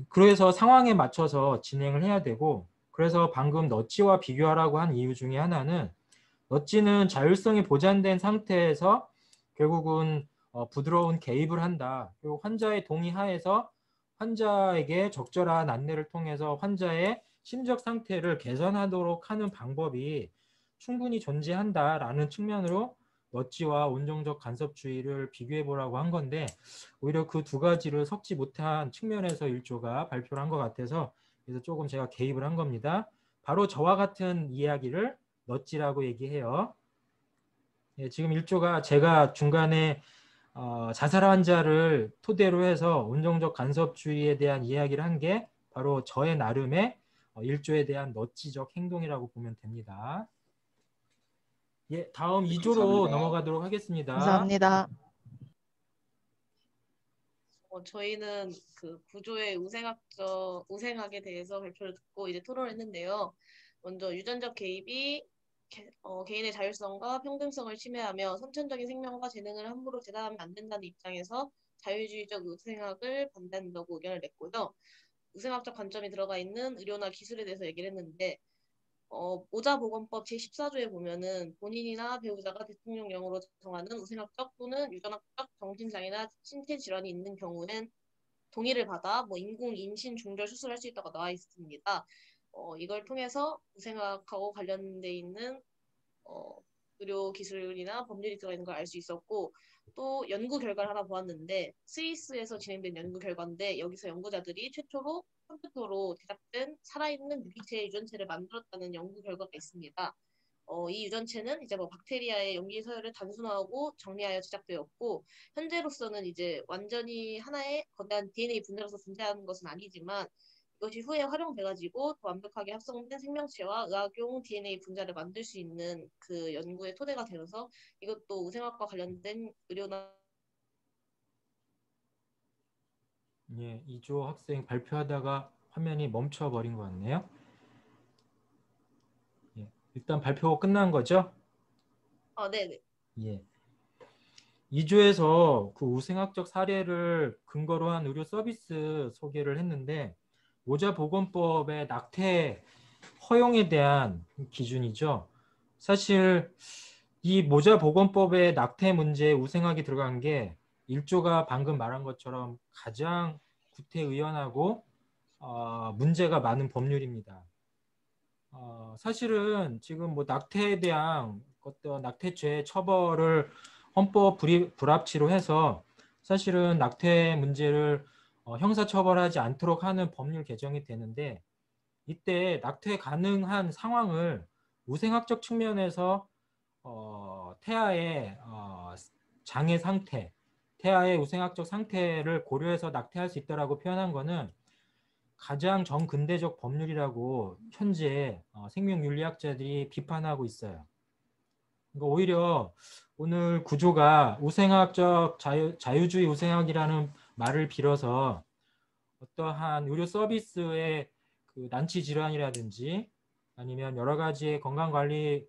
그래서 상황에 맞춰서 진행을 해야 되고 그래서 방금 넛지와 비교하라고 한 이유 중에 하나는 넛지는 자율성이 보장된 상태에서 결국은 부드러운 개입을 한다. 그리고 환자의 동의 하에서 환자에게 적절한 안내를 통해서 환자의 심적 상태를 개선하도록 하는 방법이 충분히 존재한다라는 측면으로 넛지와 온정적 간섭주의를 비교해 보라고 한 건데 오히려 그 두 가지를 섞지 못한 측면에서 일조가 발표를 한 것 같아서 그래서 조금 제가 개입을 한 겁니다. 바로 저와 같은 이야기를 넛지라고 얘기해요. 예, 지금 일조가 제가 중간에 자살 환자를 토대로 해서 온정적 간섭주의에 대한 이야기를 한 게 바로 저의 나름의 1조에 대한 너치적 행동이라고 보면 됩니다. 예, 다음 2조로 감사합니다. 넘어가도록 하겠습니다. 감사합니다. 저희는 그 구조의 우생학에 대해서 발표를 듣고 이제 토론했는데요. 먼저 유전적 개입이 개인의 자율성과 평등성을 침해하며 선천적인 생명과 재능을 함부로 제한하면 안 된다는 입장에서 자유주의적 우생학을 반대한다고 의견을 냈고요. 우생학적 관점이 들어가 있는 의료나 기술에 대해서 얘기를 했는데 모자보건법 제14조에 보면은 본인이나 배우자가 대통령령으로 정하는 우생학적 또는 유전학적 정신장애나 신체 질환이 있는 경우엔 동의를 받아 인공 임신 중절 수술할 수 있다고 나와 있습니다. 이걸 통해서 우생학하고 관련돼 있는 의료 기술이나 법률이 들어가 있는 걸 알 수 있었고, 또 연구 결과를 하나 보았는데 스위스에서 진행된 연구 결과인데 여기서 연구자들이 최초로 컴퓨터로 제작된 살아있는 유기체의 유전체를 만들었다는 연구 결과가 있습니다. 이 유전체는 이제 박테리아의 염기 서열을 단순화하고 정리하여 제작되었고, 현재로서는 이제 완전히 하나의 거대한 DNA 분자로서 존재하는 것은 아니지만 이것이 후에 활용돼가지고 더 완벽하게 합성된 생명체와 의학용 DNA 분자를 만들 수 있는 그 연구의 토대가 되어서 이것도 우생학과 관련된 의료나 예, 2조 학생 발표하다가 화면이 멈춰버린 것 같네요. 예, 일단 발표 끝난 거죠? 네네. 예. 2조에서 그 우생학적 사례를 근거로 한 의료 서비스 소개를 했는데, 모자보건법의 낙태 허용에 대한 기준이죠. 사실 이 모자보건법의 낙태 문제에 우생학이 들어간 게 1조가 방금 말한 것처럼 가장 구태의연하고 문제가 많은 법률입니다. 사실은 지금 낙태에 대한 어떤 낙태죄 처벌을 헌법 불합치로 해서 사실은 낙태 문제를 형사처벌하지 않도록 하는 법률 개정이 되는데, 이때 낙태 가능한 상황을 우생학적 측면에서 태아의 장애 상태, 태아의 우생학적 상태를 고려해서 낙태할 수 있다라고 표현한 것은 가장 정근대적 법률이라고 현재 생명윤리학자들이 비판하고 있어요. 그러니까 오히려 오늘 구조가 우생학적 자유주의 우생학이라는 말을 빌어서 어떠한 의료 서비스의 그 난치 질환이라든지 아니면 여러 가지의 건강관리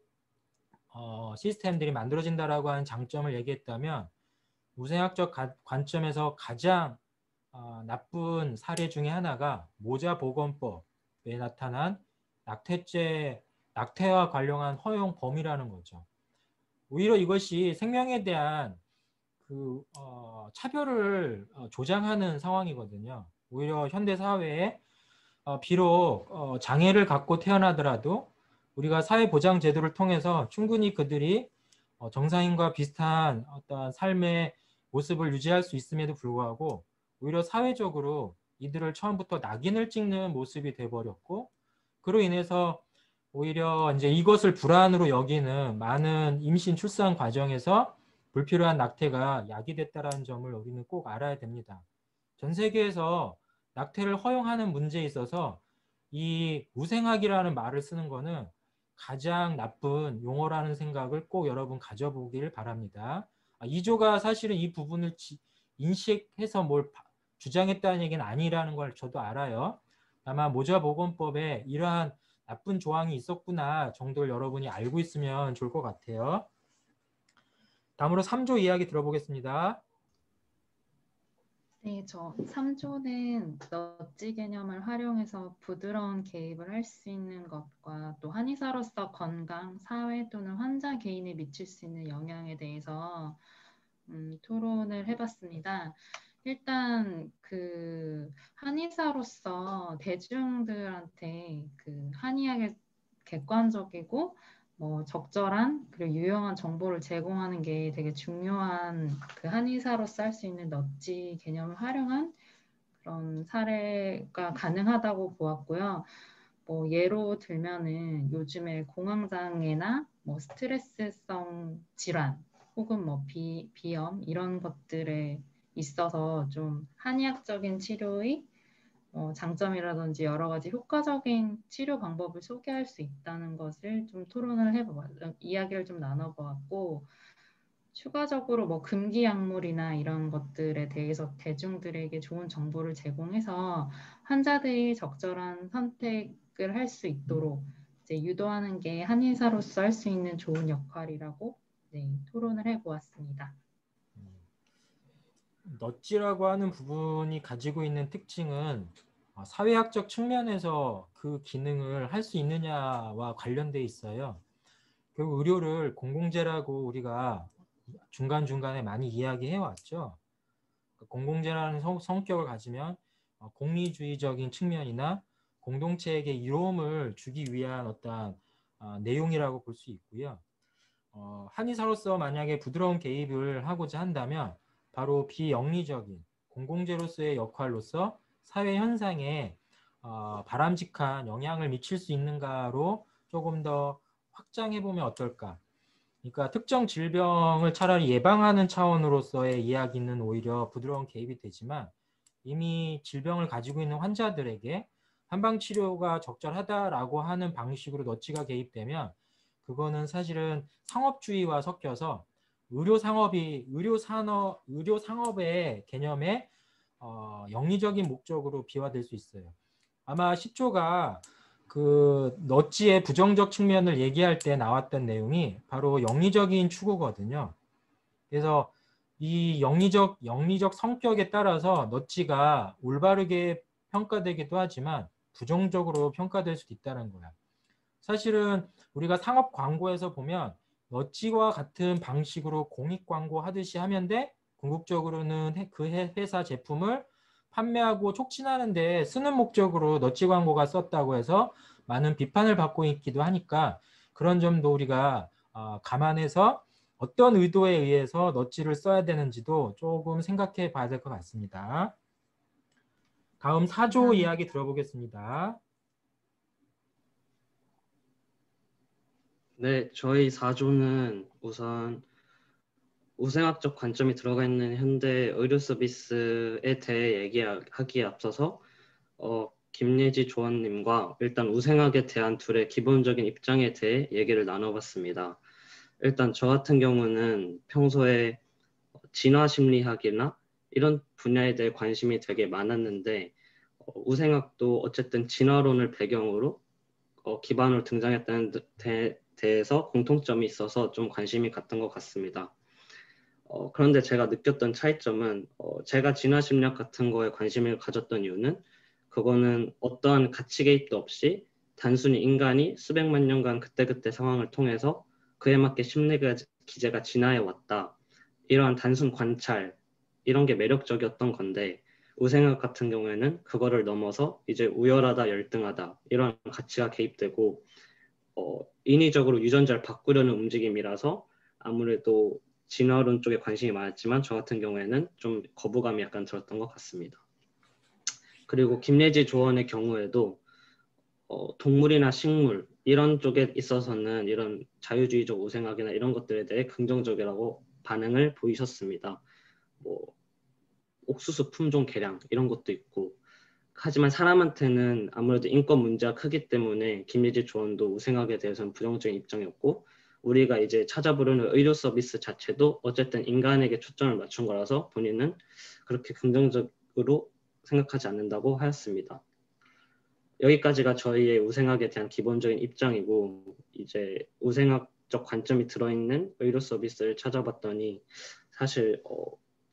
시스템들이 만들어진다라고 하는 장점을 얘기했다면, 우생학적 관점에서 가장 나쁜 사례 중에 하나가 모자보건법에 나타난 낙태와 관련한 허용 범위라는 거죠. 오히려 이것이 생명에 대한 그 차별을 조장하는 상황이거든요. 오히려 현대 사회에 비록 장애를 갖고 태어나더라도 우리가 사회보장 제도를 통해서 충분히 그들이 정상인과 비슷한 어떤 삶의 모습을 유지할 수 있음에도 불구하고 오히려 사회적으로 이들을 처음부터 낙인을 찍는 모습이 돼버렸고, 그로 인해서 오히려 이제 이것을 불안으로 여기는 많은 임신 출산 과정에서 불필요한 낙태가 야기됐다는 점을 우리는 꼭 알아야 됩니다. 전 세계에서 낙태를 허용하는 문제에 있어서 이 우생학이라는 말을 쓰는 거는 가장 나쁜 용어라는 생각을 꼭 여러분 가져보길 바랍니다. 2조가 사실은 이 부분을 인식해서 뭘 주장했다는 얘기는 아니라는 걸 저도 알아요. 다만 모자보건법에 이러한 나쁜 조항이 있었구나 정도를 여러분이 알고 있으면 좋을 것 같아요. 다음으로 3조 이야기 들어보겠습니다. 네, 저 3조는 너치 개념을 활용해서 부드러운 개입을 할 수 있는 것과 또 한의사로서 건강, 사회 또는 환자 개인에 미칠 수 있는 영향에 대해서 토론을 해봤습니다. 일단 그 한의사로서 대중들한테 그 한의학의 객관적이고 적절한 그리고 유용한 정보를 제공하는 게 되게 중요한 그 한의사로서 할 수 있는 너치 개념을 활용한 그런 사례가 가능하다고 보았고요. 예로 들면은 요즘에 공황장애나 스트레스성 질환 혹은 비염 이런 것들에 있어서 좀 한의학적인 치료의 장점이라든지 여러 가지 효과적인 치료 방법을 소개할 수 있다는 것을 좀 이야기를 좀 나눠보았고, 추가적으로 뭐 금기 약물이나 이런 것들에 대해서 대중들에게 좋은 정보를 제공해서 환자들이 적절한 선택을 할 수 있도록 이제 유도하는 게 한의사로서 할 수 있는 좋은 역할이라고 토론을 해보았습니다. 넛지라고 하는 부분이 가지고 있는 특징은 사회학적 측면에서 그 기능을 할 수 있느냐와 관련돼 있어요. 결국 의료를 공공재라고 우리가 중간중간에 많이 이야기해 왔죠. 공공재라는 성격을 가지면 공리주의적인 측면이나 공동체에게 이로움을 주기 위한 어떤 내용이라고 볼 수 있고요. 한의사로서 만약에 부드러운 개입을 하고자 한다면 바로 비영리적인 공공재로서의 역할로서 사회 현상에 바람직한 영향을 미칠 수 있는가로 조금 더 확장해 보면 어떨까. 그러니까 특정 질병을 차라리 예방하는 차원으로서의 이야기는 오히려 부드러운 개입이 되지만 이미 질병을 가지고 있는 환자들에게 한방치료가 적절하다라고 하는 방식으로 넛지가 개입되면 그거는 사실은 상업주의와 섞여서 의료산업의 개념에 영리적인 목적으로 비화될 수 있어요. 아마 10조가 그 넛지의 부정적 측면을 얘기할 때 나왔던 내용이 바로 영리적인 추구거든요. 그래서 이 영리적 성격에 따라서 넛지가 올바르게 평가되기도 하지만 부정적으로 평가될 수도 있다는 거야. 사실은 우리가 상업 광고에서 보면 넛지와 같은 방식으로 공익 광고 하듯이 하면 돼 궁극적으로는 그 회사 제품을 판매하고 촉진하는 데 쓰는 목적으로 넛지 광고가 썼다고 해서 많은 비판을 받고 있기도 하니까 그런 점도 우리가 감안해서 어떤 의도에 의해서 넛지를 써야 되는지도 조금 생각해 봐야 될 것 같습니다. 다음 4조 이야기 들어보겠습니다. 네, 저희 4조는 우선 우생학적 관점이 들어가 있는 현대 의료 서비스에 대해 얘기하기에 앞서서 김예지 조원님과 일단 우생학에 대한 둘의 기본적인 입장에 대해 얘기를 나눠봤습니다. 일단 저 같은 경우는 평소에 진화심리학이나 이런 분야에 대해 관심이 되게 많았는데 우생학도 어쨌든 진화론을 배경으로 기반으로 등장했다는 대해서 공통점이 있어서 좀 관심이 갔던 것 같습니다. 그런데 제가 느꼈던 차이점은 제가 진화심리학 같은 거에 관심을 가졌던 이유는 그거는 어떠한 가치 개입도 없이 단순히 인간이 수백만 년간 그때그때 상황을 통해서 그에 맞게 심리 기제가 진화해 왔다. 이러한 단순 관찰, 이런 게 매력적이었던 건데 우생학 같은 경우에는 그거를 넘어서 이제 우열하다, 열등하다 이런 가치가 개입되고 인위적으로 유전자를 바꾸려는 움직임이라서 아무래도 진화론 쪽에 관심이 많았지만 저 같은 경우에는 좀 거부감이 약간 들었던 것 같습니다. 그리고 김예지 조원의 경우에도 동물이나 식물 이런 쪽에 있어서는 이런 자유주의적 우생학이나 이런 것들에 대해 긍정적이라고 반응을 보이셨습니다. 뭐 옥수수 품종 개량 이런 것도 있고 하지만 사람한테는 아무래도 인권 문제가 크기 때문에 김예지 조원도 우생학에 대해서는 부정적인 입장이었고 우리가 이제 찾아보려는 의료 서비스 자체도 어쨌든 인간에게 초점을 맞춘 거라서 본인은 그렇게 긍정적으로 생각하지 않는다고 하였습니다. 여기까지가 저희의 우생학에 대한 기본적인 입장이고 이제 우생학적 관점이 들어있는 의료 서비스를 찾아봤더니 사실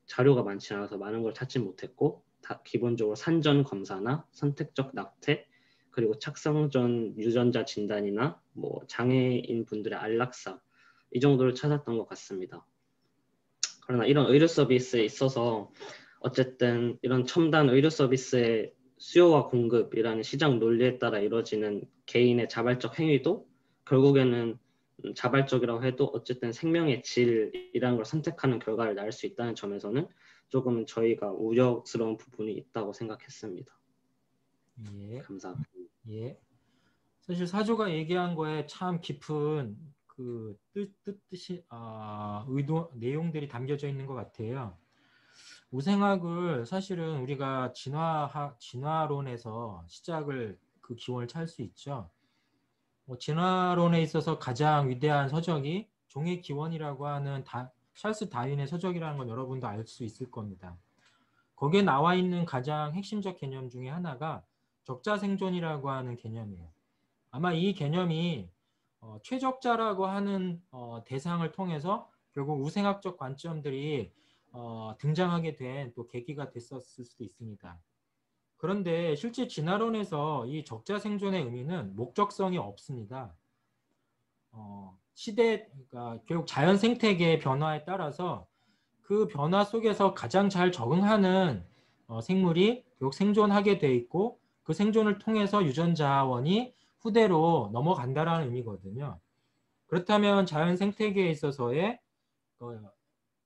자료가 많지 않아서 많은 걸 찾지 못했고 다 기본적으로 산전 검사나 선택적 낙태 그리고 착성전 유전자 진단이나 뭐 장애인 분들의 안락사 이 정도를 찾았던 것 같습니다. 그러나 이런 의료 서비스에 있어서 어쨌든 이런 첨단 의료 서비스의 수요와 공급이라는 시장 논리에 따라 이루어지는 개인의 자발적 행위도 결국에는 자발적이라고 해도 어쨌든 생명의 질이라는 걸 선택하는 결과를 낳을 수 있다는 점에서는 조금은 저희가 우려스러운 부분이 있다고 생각했습니다. 예. 감사합니다. 예. 사실 사조가 얘기한 거에 참 깊은 그 뜻이 의도 내용들이 담겨져 있는 것 같아요. 우생학을 사실은 우리가 진화론에서 시작을 그 기원을 찾을 수 있죠. 진화론에 있어서 가장 위대한 서적이 종의 기원이라고 하는 찰스 다윈의 서적이라는 건 여러분도 알 수 있을 겁니다. 거기에 나와 있는 가장 핵심적 개념 중에 하나가 적자생존이라고 하는 개념이에요. 아마 이 개념이 최적자라고 하는 대상을 통해서 결국 우생학적 관점들이 등장하게 된 또 계기가 됐었을 수도 있습니다. 그런데 실제 진화론에서 이 적자생존의 의미는 목적성이 없습니다. 그러니까 결국 자연 생태계의 변화에 따라서 그 변화 속에서 가장 잘 적응하는 생물이 결국 생존하게 돼 있고 그 생존을 통해서 유전자원이 후대로 넘어간다라는 의미거든요. 그렇다면 자연 생태계에 있어서의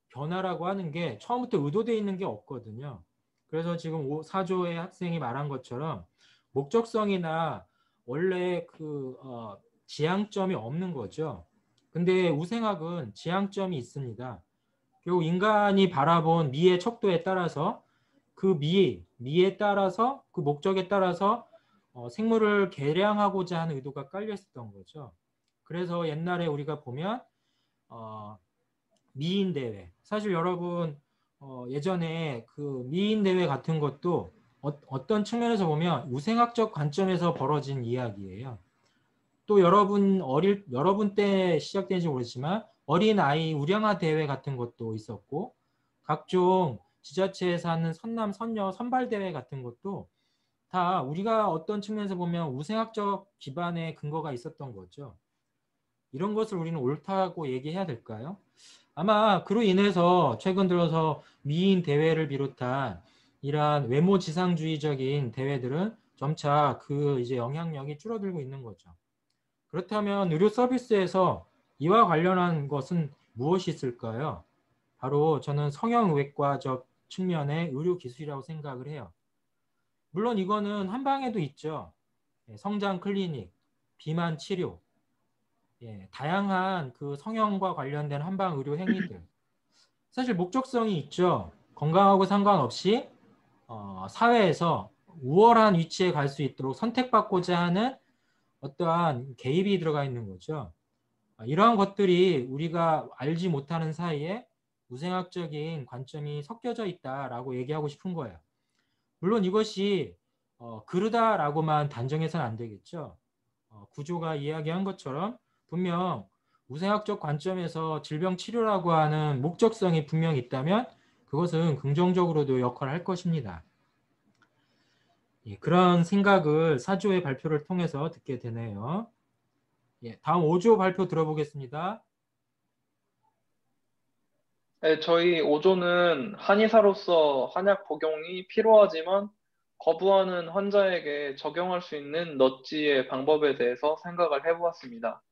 변화라고 하는 게 처음부터 의도되어 있는 게 없거든요. 그래서 지금 4조의 학생이 말한 것처럼 목적성이나 원래 그 지향점이 없는 거죠. 근데 우생학은 지향점이 있습니다. 결국 인간이 바라본 미의 척도에 따라서 그 미에 따라서 그 목적에 따라서 생물을 개량하고자 하는 의도가 깔려 있었던 거죠. 그래서 옛날에 우리가 보면 미인 대회, 사실 여러분 예전에 그 미인 대회 같은 것도 어떤 측면에서 보면 우생학적 관점에서 벌어진 이야기예요. 또 여러분 때 시작된지 모르지만 어린아이 우량아 대회 같은 것도 있었고 각종 지자체에서 하는 선남 선녀 선발 대회 같은 것도 다 우리가 어떤 측면에서 보면 우생학적 기반의 근거가 있었던 거죠. 이런 것을 우리는 옳다고 얘기해야 될까요? 아마 그로 인해서 최근 들어서 미인 대회를 비롯한 이러한 외모지상주의적인 대회들은 점차 그 이제 영향력이 줄어들고 있는 거죠. 그렇다면 의료 서비스에서 이와 관련한 것은 무엇이 있을까요? 바로 저는 성형외과적 측면의 의료 기술이라고 생각을 해요. 물론 이거는 한방에도 있죠. 성장 클리닉, 비만 치료, 다양한 그 성형과 관련된 한방 의료 행위들. 사실 목적성이 있죠. 건강하고 상관없이 사회에서 우월한 위치에 갈 수 있도록 선택받고자 하는 어떠한 개입이 들어가 있는 거죠. 이러한 것들이 우리가 알지 못하는 사이에 우생학적인 관점이 섞여져 있다라고 얘기하고 싶은 거예요. 물론 이것이 그르다라고만 단정해서는 안 되겠죠. 구조가 이야기한 것처럼 분명 우생학적 관점에서 질병 치료라고 하는 목적성이 분명히 있다면 그것은 긍정적으로도 역할을 할 것입니다. 그런 생각을 4조의 발표를 통해서 듣게 되네요. 다음 5조 발표 들어보겠습니다. 네, 저희 5조는 한의사로서 한약 복용이 필요하지만 거부하는 환자에게 적용할 수 있는 넛지의 방법에 대해서 생각을 해보았습니다.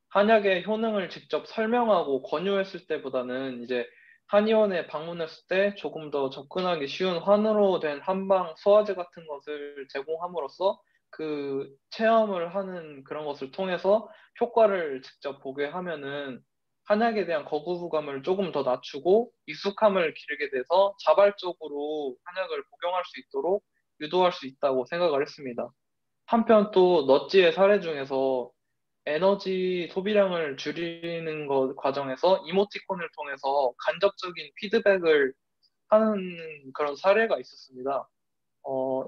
한약의 효능을 직접 설명하고 권유했을 때보다는 이제 한의원에 방문했을 때 조금 더 접근하기 쉬운 환으로 된 한방 소화제 같은 것을 제공함으로써 그 체험을 하는 그런 것을 통해서 효과를 직접 보게 하면은 한약에 대한 거부감을 조금 더 낮추고 익숙함을 기르게 돼서 자발적으로 한약을 복용할 수 있도록 유도할 수 있다고 생각을 했습니다. 한편 또 넛지의 사례 중에서 에너지 소비량을 줄이는 것 과정에서 이모티콘을 통해서 간접적인 피드백을 하는 그런 사례가 있었습니다.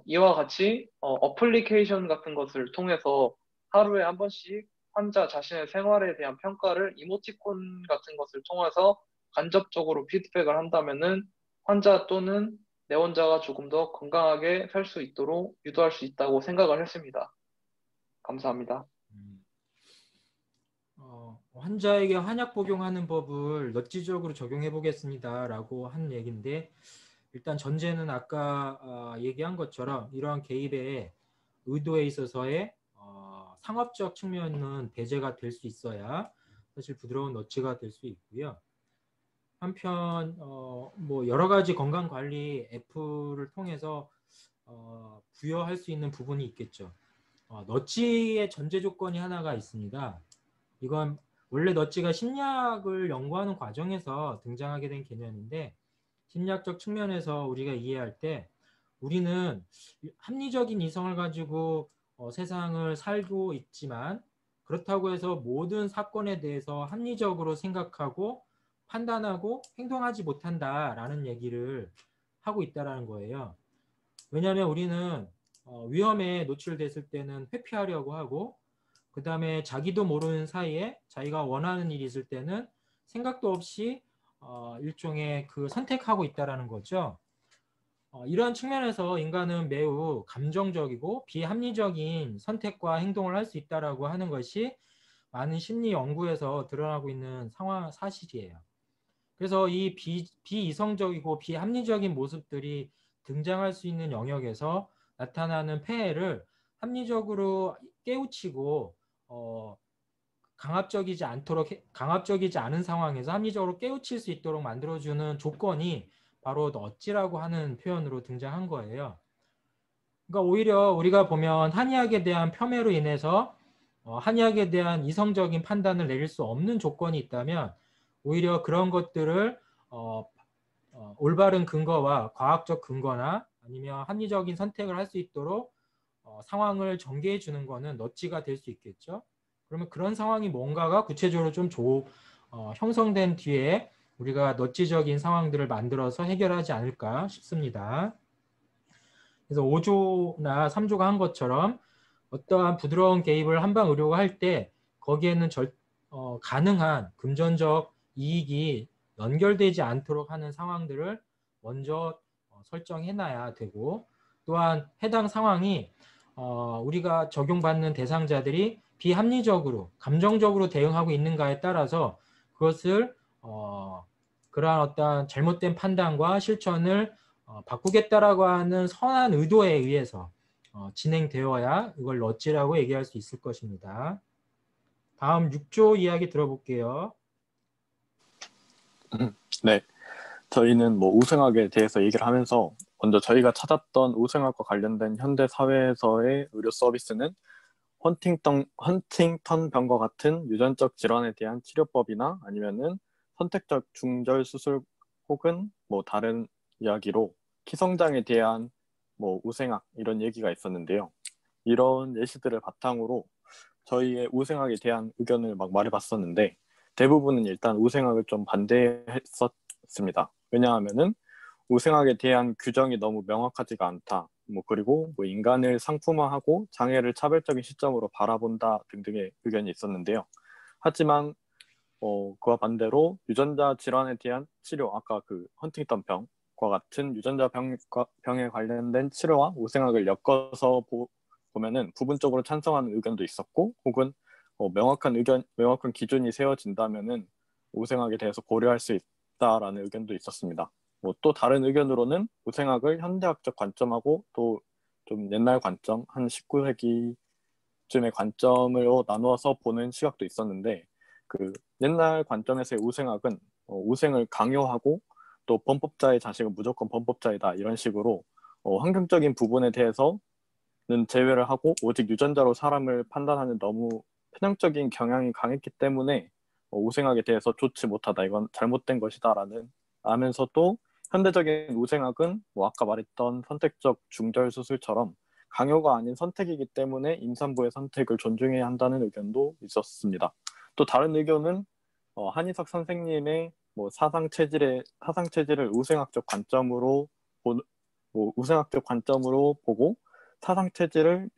이와 같이 어플리케이션 같은 것을 통해서 하루에 한 번씩 환자 자신의 생활에 대한 평가를 이모티콘 같은 것을 통해서 간접적으로 피드백을 한다면은 환자 또는 내원자가 조금 더 건강하게 살 수 있도록 유도할 수 있다고 생각을 했습니다. 감사합니다. 환자에게 한약 복용하는 법을 넛지적으로 적용해 보겠습니다 라고 한 얘기인데, 일단 전제는 아까 얘기한 것처럼 이러한 개입의 의도에 있어서의 상업적 측면은 배제가 될 수 있어야 사실 부드러운 넛지가 될 수 있고요. 한편 뭐 여러 가지 건강 관리 애플을 통해서 부여할 수 있는 부분이 있겠죠. 넛지의 전제 조건이 하나가 있습니다. 이건 원래 넛지가 신약을 연구하는 과정에서 등장하게 된 개념인데, 심리학적 측면에서 우리가 이해할 때 우리는 합리적인 이성을 가지고 세상을 살고 있지만 그렇다고 해서 모든 사건에 대해서 합리적으로 생각하고 판단하고 행동하지 못한다라는 얘기를 하고 있다라는 거예요. 왜냐하면 우리는 위험에 노출됐을 때는 회피하려고 하고 그 다음에 자기도 모르는 사이에 자기가 원하는 일이 있을 때는 생각도 없이 일종의 그 선택하고 있다라는 거죠. 이러한 측면에서 인간은 매우 감정적이고 비합리적인 선택과 행동을 할 수 있다라고 하는 것이 많은 심리 연구에서 드러나고 있는 사실이에요. 그래서 이 비이성적이고 비합리적인 모습들이 등장할 수 있는 영역에서 나타나는 폐해를 합리적으로 깨우치고 강압적이지 않은 상황에서 합리적으로 깨우칠 수 있도록 만들어주는 조건이 바로 넛지라고 하는 표현으로 등장한 거예요. 그러니까 오히려 우리가 보면 한의학에 대한 폄훼로 인해서 한의학에 대한 이성적인 판단을 내릴 수 없는 조건이 있다면 오히려 그런 것들을 올바른 근거와 과학적 근거나 아니면 합리적인 선택을 할 수 있도록 상황을 전개해 주는 거는 넛지가 될 수 있겠죠. 그러면 그런 상황이 뭔가가 구체적으로 좀 형성된 뒤에 우리가 넛지적인 상황들을 만들어서 해결하지 않을까 싶습니다. 그래서 5조나 3조가 한 것처럼 어떠한 부드러운 개입을 한방 의료가 할 때 거기에는 가능한 금전적 이익이 연결되지 않도록 하는 상황들을 먼저 설정해놔야 되고 또한 해당 상황이 우리가 적용받는 대상자들이 비합리적으로 감정적으로 대응하고 있는가에 따라서 그것을 그러한 어떤 잘못된 판단과 실천을 바꾸겠다라고 하는 선한 의도에 의해서 진행되어야 이걸 넛지라고 얘기할 수 있을 것입니다. 다음 6조 이야기 들어볼게요. 네, 저희는 뭐 우생학에 대해서 얘기를 하면서 먼저 저희가 찾았던 우생학과 관련된 현대 사회에서의 의료 서비스는 헌팅턴 병과 같은 유전적 질환에 대한 치료법이나 아니면은 선택적 중절 수술 혹은 뭐 다른 이야기로 키성장에 대한 뭐 우생학 이런 얘기가 있었는데요. 이런 예시들을 바탕으로 저희의 우생학에 대한 의견을 막 말해봤었는데 대부분은 일단 우생학을 좀 반대했었습니다. 왜냐하면은 우생학에 대한 규정이 너무 명확하지가 않다. 뭐 그리고 뭐 인간을 상품화하고 장애를 차별적인 시점으로 바라본다 등등의 의견이 있었는데요. 하지만 그와 반대로 유전자 질환에 대한 치료, 아까 그 헌팅턴 병과 같은 유전자 병에 관련된 치료와 우생학을 엮어서 보면은 부분적으로 찬성하는 의견도 있었고, 혹은 명확한 기준이 세워진다면은 우생학에 대해서 고려할 수 있다라는 의견도 있었습니다. 뭐 또 다른 의견으로는 우생학을 현대학적 관점하고 또 좀 옛날 관점, 한 19세기쯤의 관점으로 나누어서 보는 시각도 있었는데, 그 옛날 관점에서의 우생학은 우생을 강요하고 또 범법자의 자식은 무조건 범법자이다 이런 식으로 환경적인 부분에 대해서는 제외를 하고 오직 유전자로 사람을 판단하는 너무 편향적인 경향이 강했기 때문에 우생학에 대해서 좋지 못하다, 이건 잘못된 것이다라는 하면서도 현대적인 우생학은 뭐 아까 말했던 선택적 중절 수술처럼 강요가 아닌 선택이기 때문에 임산부의 선택을 존중해야 한다는 의견도 있었습니다. 또 다른 의견은 한희석 선생님의 뭐 사상 체질을 우생학적 관점으로 보고 사상 체질을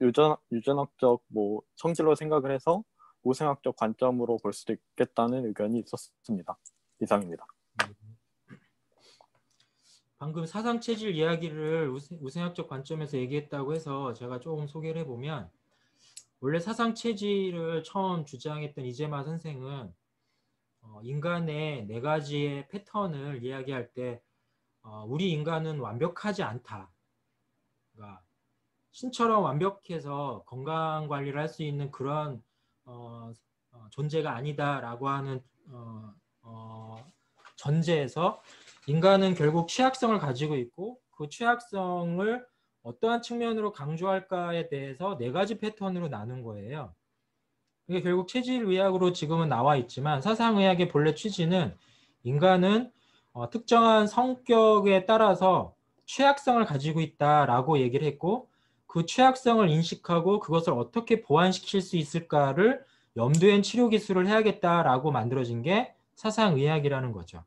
유전학적 뭐 성질로 생각을 해서 우생학적 관점으로 볼 수도 있겠다는 의견이 있었습니다. 이상입니다. 방금 사상 체질 이야기를 우생학적 관점에서 얘기했다고 해서 제가 조금 소개를 해보면, 원래 사상 체질을 처음 주장했던 이재마 선생은 인간의 4가지의 패턴을 이야기할 때 우리 인간은 완벽하지 않다. 그러니까 신처럼 완벽해서 건강 관리를 할 수 있는 그런 존재가 아니다라고 하는 전제에서 인간은 결국 취약성을 가지고 있고 그 취약성을 어떠한 측면으로 강조할까에 대해서 4가지 패턴으로 나눈 거예요. 이게 결국 체질의학으로 지금은 나와 있지만 사상의학의 본래 취지는 인간은 특정한 성격에 따라서 취약성을 가지고 있다라고 얘기를 했고, 그 취약성을 인식하고 그것을 어떻게 보완시킬 수 있을까를 염두엔 치료 기술을 해야겠다라고 만들어진 게 사상의학이라는 거죠.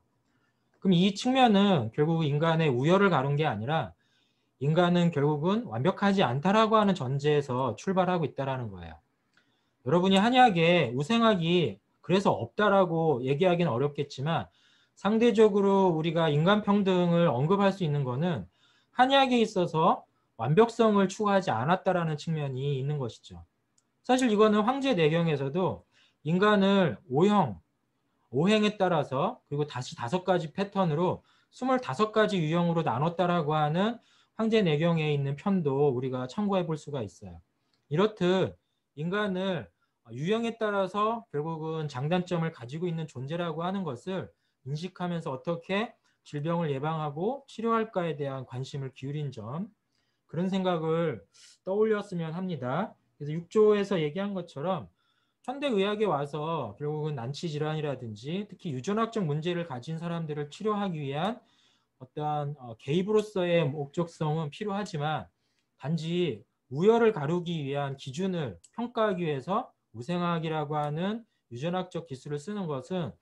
그럼 이 측면은 결국 인간의 우열을 가른 게 아니라 인간은 결국은 완벽하지 않다라고 하는 전제에서 출발하고 있다라는 거예요. 여러분이 한의학에 우생학이 그래서 없다라고 얘기하기는 어렵겠지만 상대적으로 우리가 인간평등을 언급할 수 있는 거는 한의학에 있어서 완벽성을 추구하지 않았다라는 측면이 있는 것이죠. 사실 이거는 황제내경에서도 인간을 오행에 따라서 그리고 다시 5가지 패턴으로 25가지 유형으로 나눴다라고 하는 황제내경에 있는 편도 우리가 참고해 볼 수가 있어요. 이렇듯 인간을 유형에 따라서 결국은 장단점을 가지고 있는 존재라고 하는 것을 인식하면서 어떻게 질병을 예방하고 치료할까에 대한 관심을 기울인 점, 그런 생각을 떠올렸으면 합니다. 그래서 6조에서 얘기한 것처럼 현대의학에 와서 결국은 난치 질환이라든지 특히 유전학적 문제를 가진 사람들을 치료하기 위한 어떠한 개입으로서의 목적성은 필요하지만 단지 우열을 가르기 위한 기준을 평가하기 위해서 우생학이라고 하는 유전학적 기술을 쓰는 것은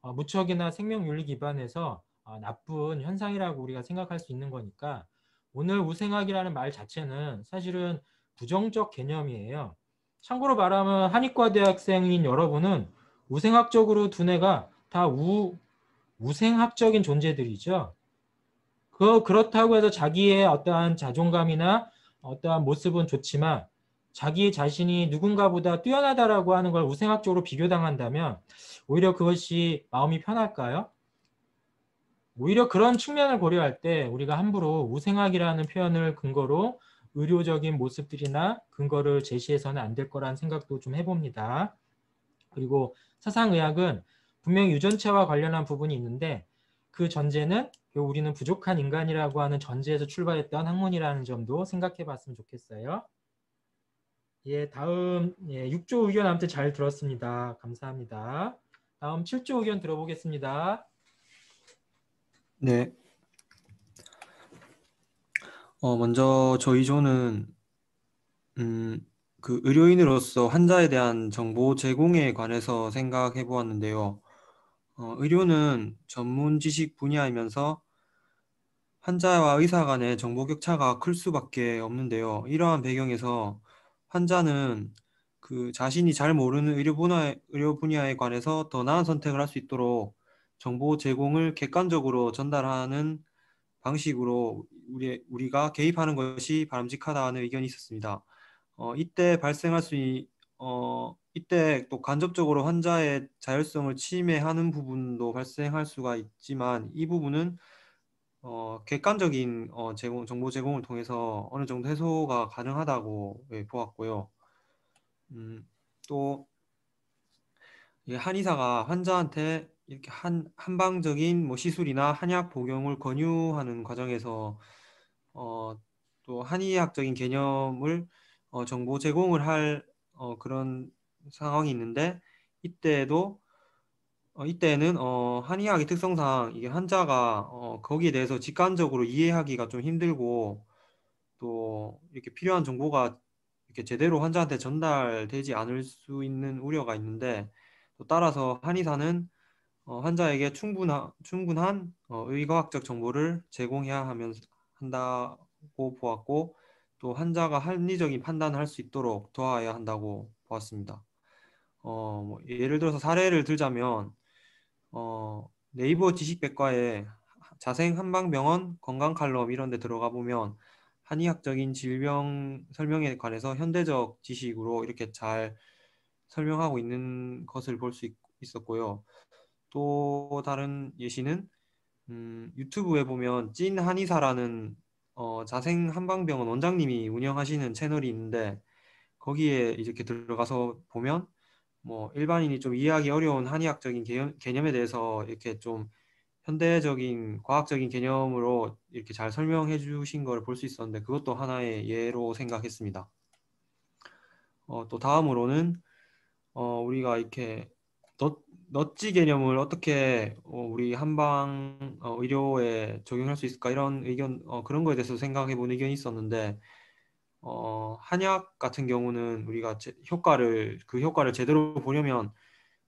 무척이나 생명윤리 기반에서 나쁜 현상이라고 우리가 생각할 수 있는 거니까 오늘 우생학이라는 말 자체는 사실은 부정적 개념이에요. 참고로 말하면 한의과 대학생인 여러분은 우생학적으로 두뇌가 다 우생학적인 존재들이죠. 그렇다고 해서 자기의 어떠한 자존감이나 어떠한 모습은 좋지만 자기 자신이 누군가보다 뛰어나다라고 하는 걸 우생학적으로 비교당한다면 오히려 그것이 마음이 편할까요? 오히려 그런 측면을 고려할 때 우리가 함부로 우생학이라는 표현을 근거로 의료적인 모습들이나 근거를 제시해서는 안 될 거라는 생각도 좀 해봅니다. 그리고 사상의학은 분명히 유전체와 관련한 부분이 있는데 그 전제는 우리는 부족한 인간이라고 하는 전제에서 출발했던 학문이라는 점도 생각해 봤으면 좋겠어요. 예, 다음 6조 의견 아무튼 잘 들었습니다. 감사합니다. 다음 7조 의견 들어보겠습니다. 네. 먼저 저희 조는 그 의료인으로서 환자에 대한 정보 제공에 관해서 생각해 보았는데요. 의료는 전문 지식 분야이면서 환자와 의사 간의 정보 격차가 클 수밖에 없는데요. 이러한 배경에서 환자는 그 자신이 잘 모르는 의료 분야에 관해서 더 나은 선택을 할 수 있도록 정보 제공을 객관적으로 전달하는 방식으로 우리가 개입하는 것이 바람직하다는 의견이 있었습니다. 이때 또 간접적으로 환자의 자율성을 침해하는 부분도 발생할 수가 있지만 이 부분은 객관적인 정보 제공을 통해서 어느 정도 해소가 가능하다고 보았고요. 또 한의사가 환자한테 이렇게 한방적인 뭐 시술이나 한약 복용을 권유하는 과정에서 또 한의학적인 개념을 정보 제공을 할 그런 상황이 있는데 이때는 한의학의 특성상 이게 환자가 거기에 대해서 직관적으로 이해하기가 좀 힘들고 또 이렇게 필요한 정보가 이렇게 제대로 환자한테 전달되지 않을 수 있는 우려가 있는데 또 따라서 한의사는 환자에게 충분한 의과학적 정보를 제공해야 한다고 보았고 또 환자가 합리적인 판단을 할 수 있도록 도와야 한다고 보았습니다. 뭐 예를 들어서 사례를 들자면 네이버 지식백과에 자생 한방병원 건강 칼럼 이런 데 들어가 보면 한의학적인 질병 설명에 관해서 현대적 지식으로 이렇게 잘 설명하고 있는 것을 볼 수 있었고요. 또 다른 예시는 유튜브에 보면 찐 한의사라는 자생 한방병원 원장님이 운영하시는 채널이 있는데 거기에 이렇게 들어가서 보면 뭐 일반인이 좀 이해하기 어려운 한의학적인 개념에 대해서 이렇게 좀 현대적인 과학적인 개념으로 이렇게 잘 설명해 주신 걸 볼 수 있었는데 그것도 하나의 예로 생각했습니다. 또 다음으로는 우리가 이렇게 넛지 개념을 어떻게 우리 한방 의료에 적용할 수 있을까 이런 의견 그런 거에 대해서 생각해 본 의견이 있었는데 한약 같은 경우는 우리가 그 효과를 제대로 보려면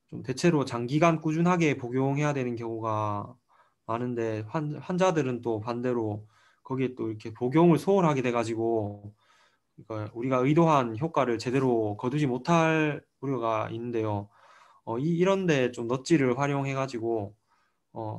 좀 대체로 장기간 꾸준하게 복용해야 되는 경우가 많은데 환자들은 또 반대로 거기에 또 이렇게 복용을 소홀하게 돼가지고 그러니까 우리가 의도한 효과를 제대로 거두지 못할 우려가 있는데요. 이런데 좀 넛지를 활용해가지고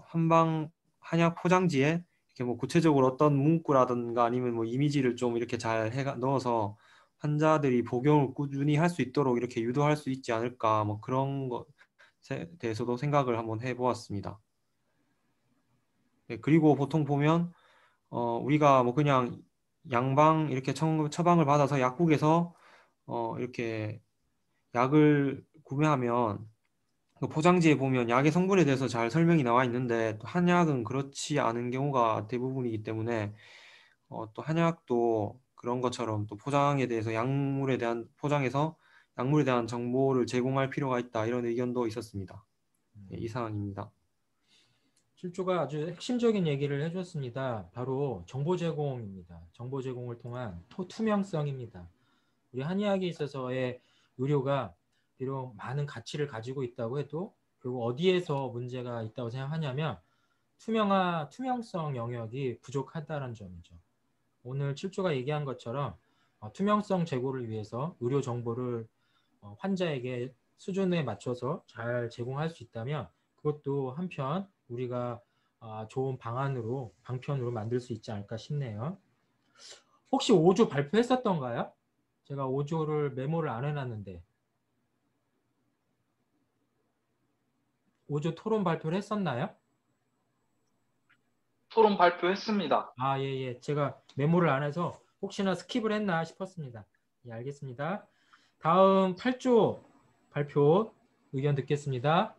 한방 한약 포장지에 이렇게 뭐 구체적으로 어떤 문구라든가 아니면 뭐 이미지를 좀 이렇게 잘 넣어서 환자들이 복용을 꾸준히 할 수 있도록 이렇게 유도할 수 있지 않을까 뭐 그런 것에 대해서도 생각을 한번 해보았습니다. 네, 그리고 보통 보면 우리가 뭐 그냥 양방 이렇게 처방을 받아서 약국에서 이렇게 약을 구매하면 그 포장지에 보면 약의 성분에 대해서 잘 설명이 나와 있는데 또 한약은 그렇지 않은 경우가 대부분이기 때문에 또 한약도 그런 것처럼 또 포장에 대해서 포장에서 약물에 대한 정보를 제공할 필요가 있다 이런 의견도 있었습니다. 네, 이상입니다. 실조가 아주 핵심적인 얘기를 해줬습니다. 바로 정보 제공입니다. 정보 제공을 통한 투명성입니다. 우리 한의학에 있어서의 의료가 비록 많은 가치를 가지고 있다고 해도 결국 어디에서 문제가 있다고 생각하냐면 투명성 영역이 부족하다는 점이죠. 오늘 7조가 얘기한 것처럼 투명성 제고를 위해서 의료 정보를 환자에게 수준에 맞춰서 잘 제공할 수 있다면 그것도 한편 우리가 좋은 방편으로 만들 수 있지 않을까 싶네요. 혹시 5조 발표했었던가요? 제가 5조를 메모를 안 해놨는데 5조 토론 발표를 했었나요? 토론 발표했습니다. 예. 제가 메모를 안 해서 혹시나 스킵을 했나 싶었습니다. 예, 알겠습니다. 다음 8조 발표 의견 듣겠습니다.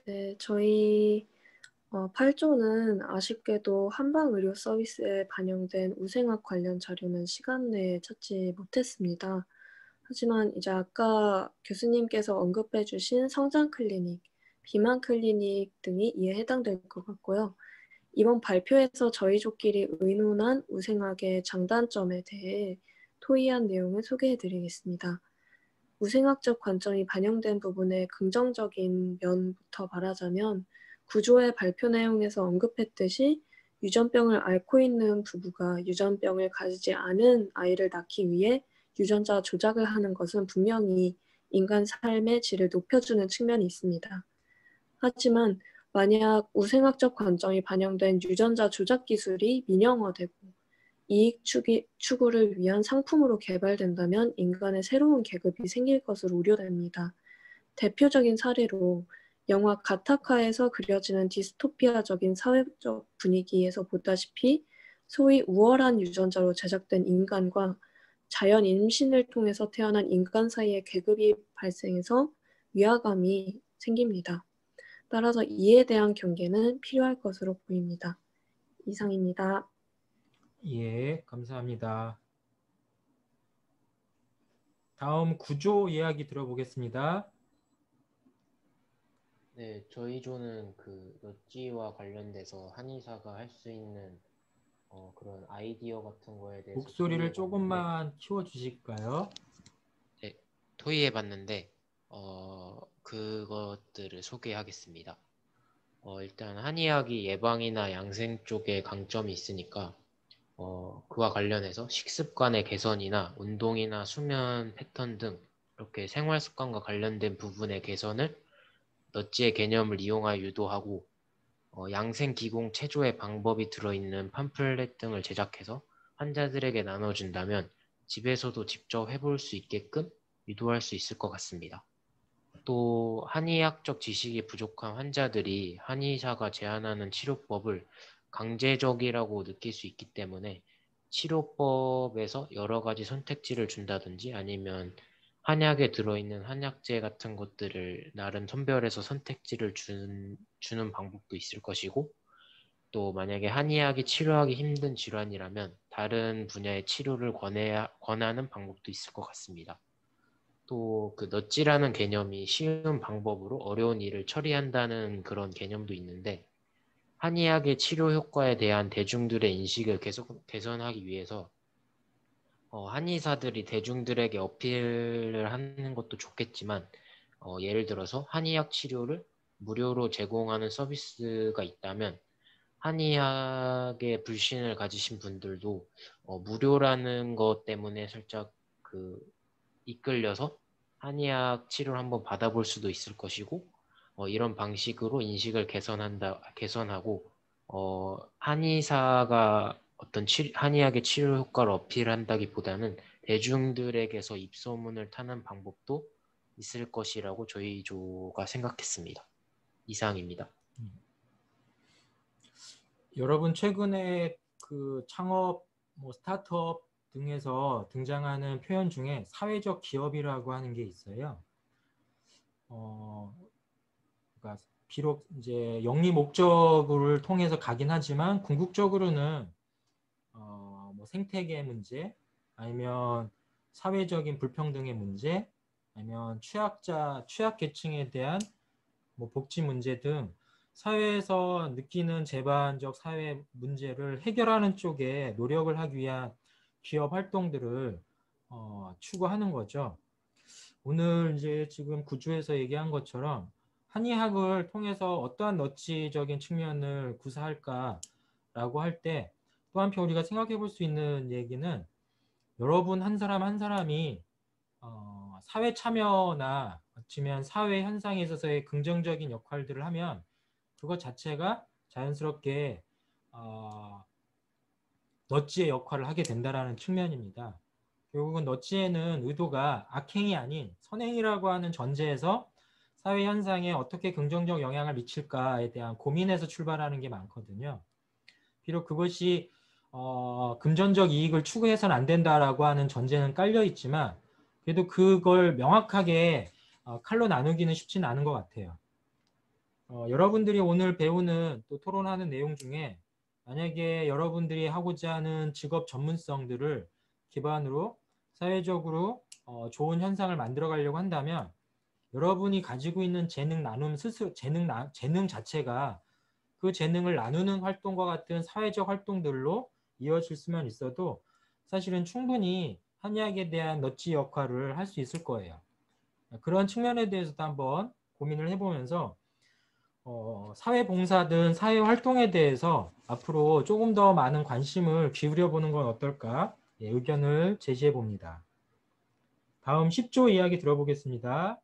네. 저희 8조는 아쉽게도 한방의료 서비스에 반영된 우생학 관련 자료는 시간 내에 찾지 못했습니다. 하지만 이제 아까 교수님께서 언급해 주신 성장 클리닉, 비만 클리닉 등이 이에 해당될 것 같고요. 이번 발표에서 저희 조끼리 의논한 우생학의 장단점에 대해 토의한 내용을 소개해 드리겠습니다. 우생학적 관점이 반영된 부분의 긍정적인 면부터 말하자면 구조의 발표 내용에서 언급했듯이 유전병을 앓고 있는 부부가 유전병을 가지지 않은 아이를 낳기 위해 유전자 조작을 하는 것은 분명히 인간 삶의 질을 높여주는 측면이 있습니다. 하지만 만약 우생학적 관점이 반영된 유전자 조작 기술이 민영화되고 이익 추구를 위한 상품으로 개발된다면 인간의 새로운 계급이 생길 것으로 우려됩니다. 대표적인 사례로 영화 가타카에서 그려지는 디스토피아적인 사회적 분위기에서 보다시피 소위 우월한 유전자로 제작된 인간과 자연 임신을 통해서 태어난 인간 사이의 계급이 발생해서 위화감이 생깁니다. 따라서 이에 대한 경계는 필요할 것으로 보입니다. 이상입니다. 예, 감사합니다. 다음 9조 이야기 들어보겠습니다. 네, 저희 조는 그 넛지와 관련돼서 한의사가 할 수 있는 그런 아이디어 같은 거에 대해서 목소리를 조금만 키워주실까요? 네, 토의해봤는데 그것들을 소개하겠습니다. 일단 한의학이 예방이나 양생 쪽에 강점이 있으니까 그와 관련해서 식습관의 개선이나 운동이나 수면 패턴 등 이렇게 생활 습관과 관련된 부분의 개선을 넛지의 개념을 이용하여 유도하고 양생 기공 체조의 방법이 들어있는 팜플렛 등을 제작해서 환자들에게 나눠준다면 집에서도 직접 해볼 수 있게끔 유도할 수 있을 것 같습니다. 또 한의학적 지식이 부족한 환자들이 한의사가 제안하는 치료법을 강제적이라고 느낄 수 있기 때문에 치료법에서 여러 가지 선택지를 준다든지 아니면 한약에 들어있는 한약재 같은 것들을 나름 선별해서 선택지를 주는 방법도 있을 것이고, 또 만약에 한의학이 치료하기 힘든 질환이라면 다른 분야의 치료를 권하는 방법도 있을 것 같습니다. 또 그 넛지라는 개념이 쉬운 방법으로 어려운 일을 처리한다는 그런 개념도 있는데 한의학의 치료 효과에 대한 대중들의 인식을 계속 개선하기 위해서 한의사들이 대중들에게 어필을 하는 것도 좋겠지만 예를 들어서 한의학 치료를 무료로 제공하는 서비스가 있다면 한의학에 불신을 가지신 분들도 무료라는 것 때문에 살짝 이끌려서 한의학 치료를 한번 받아볼 수도 있을 것이고 이런 방식으로 인식을 개선하고 한의사가 어떤 한의학의 치료 효과를 어필한다기보다는 대중들에게서 입소문을 타는 방법도 있을 것이라고 저희 조가 생각했습니다. 이상입니다. 여러분 최근에 그 창업, 스타트업 등에서 등장하는 표현 중에 사회적 기업이라고 하는 게 있어요. 그러니까 비록 이제 영리 목적을 통해서 가긴 하지만 궁극적으로는 생태계 문제, 아니면 사회적인 불평등의 문제, 아니면 취약계층에 대한 복지 문제 등 사회에서 느끼는 제반적 사회 문제를 해결하는 쪽에 노력을 하기 위한 기업 활동들을 추구하는 거죠. 오늘 이제 지금 구주에서 얘기한 것처럼 한의학을 통해서 어떠한 너치적인 측면을 구사할까라고 할 때 또 한편 우리가 생각해 볼 수 있는 얘기는 여러분 한 사람 한 사람이 사회 참여나 어쩌면 사회 현상에 있어서의 긍정적인 역할들을 하면 그것 자체가 자연스럽게 너치의 역할을 하게 된다라는 측면입니다. 결국은 너치에는 의도가 악행이 아닌 선행이라고 하는 전제에서 사회 현상에 어떻게 긍정적 영향을 미칠까에 대한 고민에서 출발하는 게 많거든요. 비록 그것이 금전적 이익을 추구해서는 안 된다라고 하는 전제는 깔려 있지만 그래도 그걸 명확하게 칼로 나누기는 쉽지는 않은 것 같아요. 여러분들이 오늘 배우는 또 토론하는 내용 중에 만약에 여러분들이 하고자 하는 직업 전문성들을 기반으로 사회적으로 좋은 현상을 만들어 가려고 한다면 여러분이 가지고 있는 재능 나눔 스스로 재능 자체가 그 재능을 나누는 활동과 같은 사회적 활동들로 이어질 수만 있어도 사실은 충분히 한의학에 대한 너치 역할을 할 수 있을 거예요. 그런 측면에 대해서도 한번 고민을 해보면서 사회봉사든 사회활동에 대해서 앞으로 조금 더 많은 관심을 기울여 보는 건 어떨까 의견을 제시해 봅니다. 다음 10조 이야기 들어보겠습니다.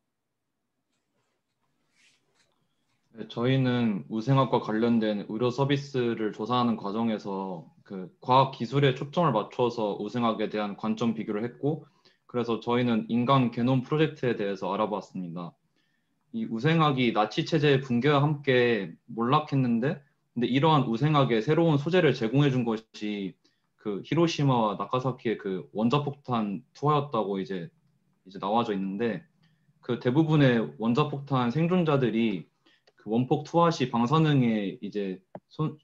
네, 저희는 우생학과 관련된 의료 서비스를 조사하는 과정에서 그 과학 기술에 초점을 맞춰서 우생학에 대한 관점 비교를 했고, 그래서 저희는 인간 게놈 프로젝트에 대해서 알아봤습니다. 이 우생학이 나치 체제의 붕괴와 함께 몰락했는데, 근데 이러한 우생학에 새로운 소재를 제공해 준 것이 그 히로시마와 나가사키의 그 원자폭탄 투하였다고 이제 나와져 있는데, 그 대부분의 원자폭탄 생존자들이 그 원폭 투하 시 방사능에 이제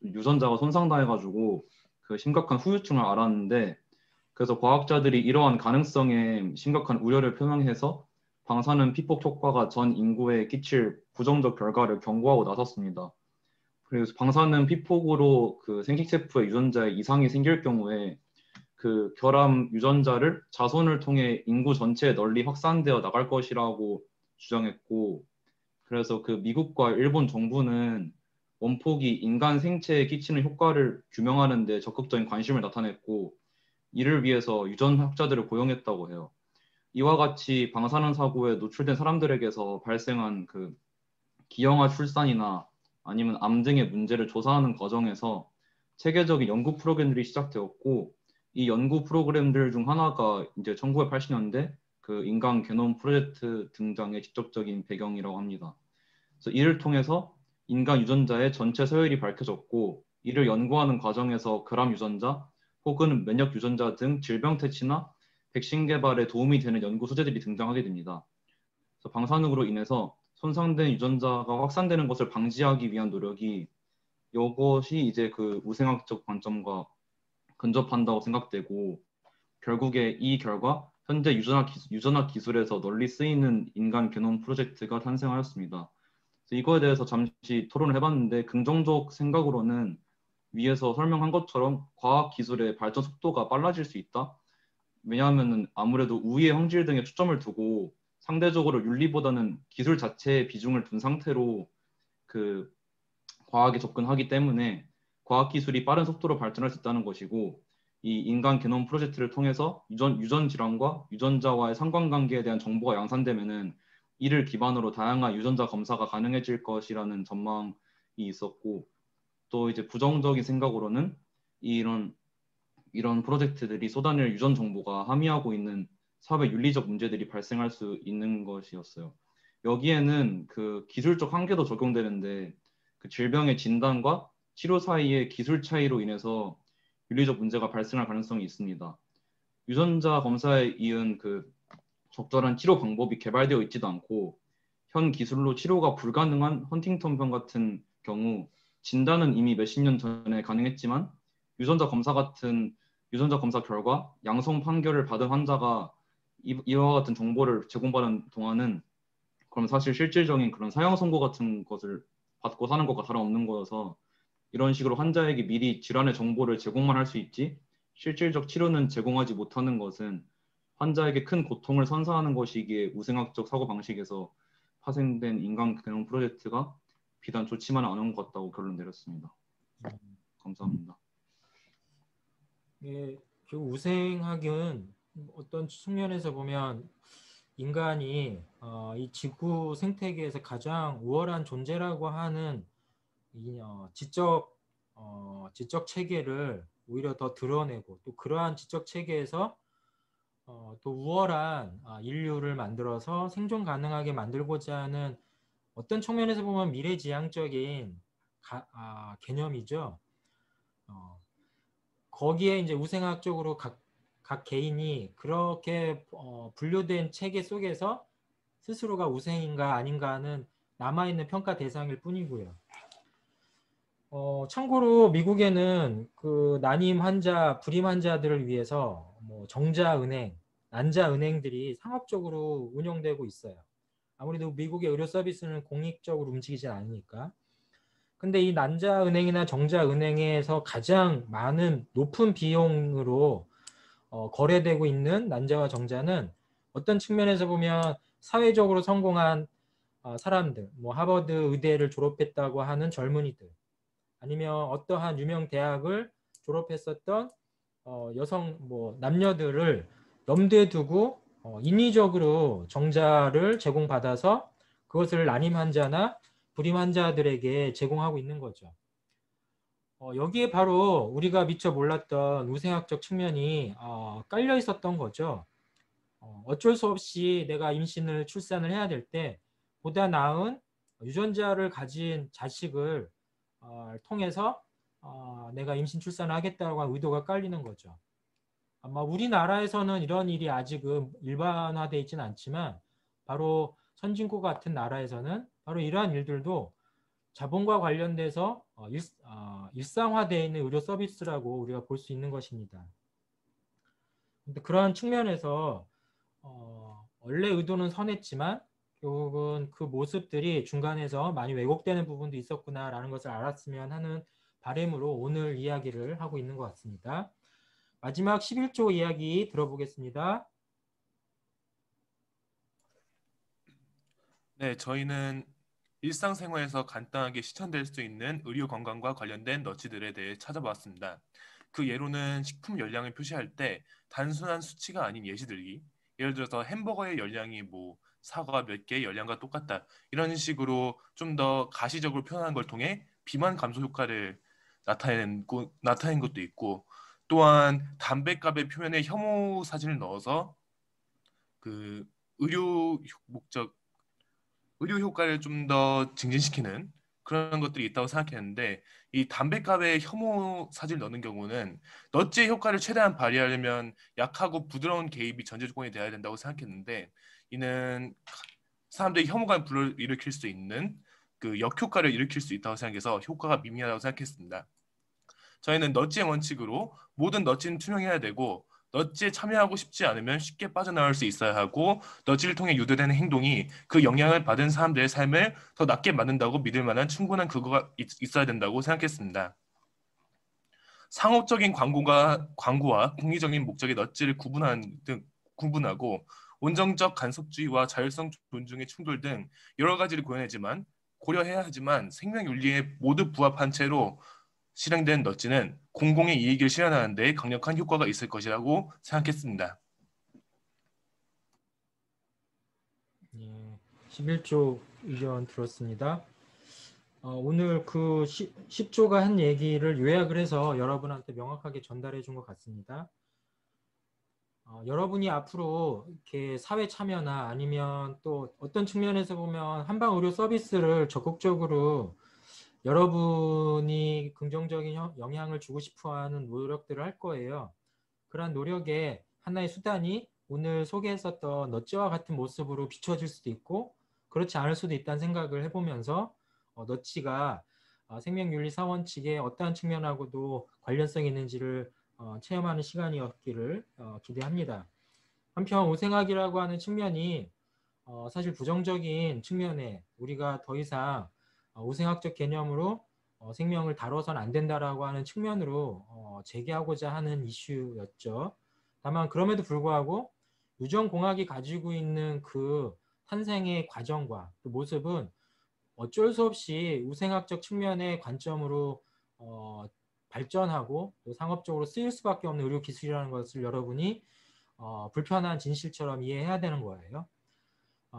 유전자가 손상당해가지고 그 심각한 후유증을 앓았는데, 그래서 과학자들이 이러한 가능성에 심각한 우려를 표명해서 방사능 피폭 효과가 전 인구에 끼칠 부정적 결과를 경고하고 나섰습니다. 그래서 방사능 피폭으로 그 생식세포의 유전자에 이상이 생길 경우에 그 결함 유전자를 자손을 통해 인구 전체에 널리 확산되어 나갈 것이라고 주장했고, 그래서 그 미국과 일본 정부는 원폭이 인간 생체에 끼치는 효과를 규명하는 데 적극적인 관심을 나타냈고, 이를 위해서 유전학자들을 고용했다고 해요. 이와 같이 방사능 사고에 노출된 사람들에게서 발생한 그 기형아 출산이나 아니면 암 등의 문제를 조사하는 과정에서 체계적인 연구 프로그램들이 시작되었고, 이 연구 프로그램들 중 하나가 이제 1980년대 그 인간 게놈 프로젝트 등장의 직접적인 배경이라고 합니다. 그래서 이를 통해서 인간 유전자의 전체 서열이 밝혀졌고, 이를 연구하는 과정에서 결함 유전자 혹은 면역 유전자 등 질병 퇴치나 백신 개발에 도움이 되는 연구 소재들이 등장하게 됩니다. 그래서 방사능으로 인해서 손상된 유전자가 확산되는 것을 방지하기 위한 노력이 이것이 이제 그 우생학적 관점과 근접한다고 생각되고, 결국에 이 결과 현재 유전학 기술에서 널리 쓰이는 인간 게놈 프로젝트가 탄생하였습니다. 그래서 이거에 대해서 잠시 토론을 해봤는데 긍정적 생각으로는 위에서 설명한 것처럼 과학 기술의 발전 속도가 빨라질 수 있다. 왜냐하면 아무래도 우위의 황질 등에 초점을 두고 상대적으로 윤리보다는 기술 자체의 비중을 둔 상태로 그 과학에 접근하기 때문에 과학 기술이 빠른 속도로 발전할 수 있다는 것이고, 이 인간 게놈 프로젝트를 통해서 유전 질환과 유전자와의 상관관계에 대한 정보가 양산되면은 이를 기반으로 다양한 유전자 검사가 가능해질 것이라는 전망이 있었고, 또 이제 부정적인 생각으로는 이런 프로젝트들이 쏟아낼 유전 정보가 함의하고 있는 사회 윤리적 문제들이 발생할 수 있는 것이었어요. 여기에는 그 기술적 한계도 적용되는데, 그 질병의 진단과 치료 사이의 기술 차이로 인해서 윤리적 문제가 발생할 가능성이 있습니다. 유전자 검사에 이은 그 적절한 치료 방법이 개발되어 있지도 않고, 현 기술로 치료가 불가능한 헌팅턴병 같은 경우 진단은 이미 몇십 년 전에 가능했지만 유전자 검사 결과 양성 판결을 받은 환자가 이와 같은 정보를 제공받은 동안은 그럼 사실 실질적인 그런 사형 선고 같은 것을 받고 사는 것과 다름없는 거여서, 이런 식으로 환자에게 미리 질환의 정보를 제공만 할 수 있지 실질적 치료는 제공하지 못하는 것은 환자에게 큰 고통을 선사하는 것이기에 우생학적 사고방식에서 파생된 인간 게놈 프로젝트가 비단 좋지만은 않은 것 같다고 결론 내렸습니다. 감사합니다. 예, 그 우생학은 어떤 측면에서 보면 인간이 이 지구 생태계에서 가장 우월한 존재라고 하는 이 지적 체계를 오히려 더 드러내고, 또 그러한 지적 체계에서 또 우월한 인류를 만들어서 생존 가능하게 만들고자 하는 어떤 측면에서 보면 미래지향적인 개념이죠. 거기에 이제 우생학적으로 각 개인이 그렇게 분류된 체계 속에서 스스로가 우생인가 아닌가 하는 남아있는 평가 대상일 뿐이고요. 참고로 미국에는 그 난임 환자, 불임 환자들을 위해서 뭐 정자은행, 난자은행들이 상업적으로 운영되고 있어요. 아무래도 미국의 의료 서비스는 공익적으로 움직이지 않으니까. 근데 이 난자은행이나 정자은행에서 가장 많은 높은 비용으로 거래되고 있는 난자와 정자는 어떤 측면에서 보면 사회적으로 성공한 사람들, 뭐 하버드 의대를 졸업했다고 하는 젊은이들, 아니면 어떠한 유명 대학을 졸업했었던 여성 남녀들을 염두에 두고 인위적으로 정자를 제공받아서 그것을 난임 환자나 불임 환자들에게 제공하고 있는 거죠. 여기에 바로 우리가 미처 몰랐던 우생학적 측면이 깔려 있었던 거죠. 어쩔 수 없이 내가 임신을 출산을 해야 될 때 보다 나은 유전자를 가진 자식을 통해서 내가 임신 출산을 하겠다고 하는 의도가 깔리는 거죠. 아마 우리나라에서는 이런 일이 아직은 일반화되어 있지는 않지만 바로 선진국 같은 나라에서는 바로 이러한 일들도 자본과 관련돼서 일상화되어 있는 의료 서비스라고 우리가 볼 수 있는 것입니다. 근데 그러한 측면에서 원래 의도는 선했지만 결국은 그 모습들이 중간에서 많이 왜곡되는 부분도 있었구나라는 것을 알았으면 하는 바람으로 오늘 이야기를 하고 있는 것 같습니다. 마지막 11조 이야기 들어보겠습니다. 네, 저희는 일상생활에서 간단하게 실천될 수 있는 의료 건강과 관련된 너치들에 대해 찾아보았습니다. 그 예로는 식품 열량을 표시할 때 단순한 수치가 아닌 예시들이, 예를 들어서 햄버거의 열량이 뭐 사과 몇 개의 열량과 똑같다, 이런 식으로 좀 더 가시적으로 표현하는 걸 통해 비만 감소 효과를 나타낸 것도 있고, 또한 담배값의 표면에 혐오 사진을 넣어서 그 의료 효과를 좀 더 증진시키는 그런 것들이 있다고 생각했는데, 이 담배값에 혐오 사진을 넣는 경우는 너치의 효과를 최대한 발휘하려면 약하고 부드러운 개입이 전제 조건이 되어야 된다고 생각했는데, 이는 사람들이 혐오감을 불러일으킬 수 있는 그 역효과를 일으킬 수 있다고 생각해서 효과가 미미하다고 생각했습니다. 저희는 너치의 원칙으로 모든 너치는 투명해야 되고 넛지에 참여하고 싶지 않으면 쉽게 빠져나올 수 있어야 하고 넛지를 통해 유도되는 행동이 그 영향을 받은 사람들의 삶을 더 낫게 만든다고 믿을 만한 충분한 근거가 있어야 된다고 생각했습니다. 상업적인 광고와 공익적인 목적의 넛지를 구분하고 온정적 간섭주의와 자율성 존중의 충돌 등 여러 가지를 고려해야 하지만 생명윤리에 모두 부합한 채로 실행된 넛지는 공공의 이익을 실현하는 데 강력한 효과가 있을 것이라고 생각했습니다. 11조 의견 들었습니다. 오늘 그 10조가 한 얘기를 요약을 해서 여러분한테 명확하게 전달해 준 것 같습니다. 여러분이 앞으로 이렇게 사회 참여나 아니면 또 어떤 측면에서 보면 한방 의료 서비스를 적극적으로 여러분이 긍정적인 영향을 주고 싶어하는 노력들을 할 거예요. 그러한 노력의 하나의 수단이 오늘 소개했었던 넛지와 같은 모습으로 비춰질 수도 있고 그렇지 않을 수도 있다는 생각을 해보면서 넛지가 생명윤리 사원칙의 어떠한 측면하고도 관련성이 있는지를 체험하는 시간이었기를 기대합니다. 한편 우생학이라고 하는 측면이 사실 부정적인 측면에 우리가 더 이상 우생학적 개념으로 생명을 다뤄서는 안 된다라고 하는 측면으로 제기하고자 하는 이슈였죠. 다만 그럼에도 불구하고 유전공학이 가지고 있는 그 탄생의 과정과 그 모습은 어쩔 수 없이 우생학적 측면의 관점으로 발전하고 또 상업적으로 쓰일 수밖에 없는 의료기술이라는 것을 여러분이 불편한 진실처럼 이해해야 되는 거예요.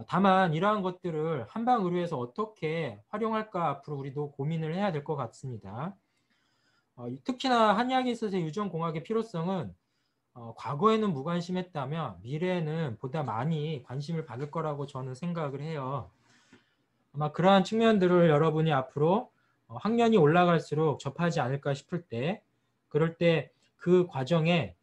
다만 이러한 것들을 한방의료에서 어떻게 활용할까 앞으로 우리도 고민을 해야 될 것 같습니다. 특히나 한의학에 있어서의 유전공학의 필요성은 과거에는 무관심했다면 미래에는 보다 많이 관심을 받을 거라고 저는 생각을 해요. 아마 그러한 측면들을 여러분이 앞으로 학년이 올라갈수록 접하지 않을까 싶을 때 그럴 때 그 과정에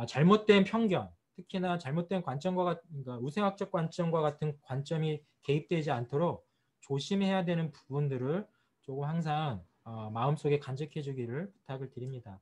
잘못된 편견 특히나 잘못된 관점과 그러니까 우생학적 관점과 같은 관점이 개입되지 않도록 조심해야 되는 부분들을 조금 항상 마음속에 간직해 주기를 부탁을 드립니다.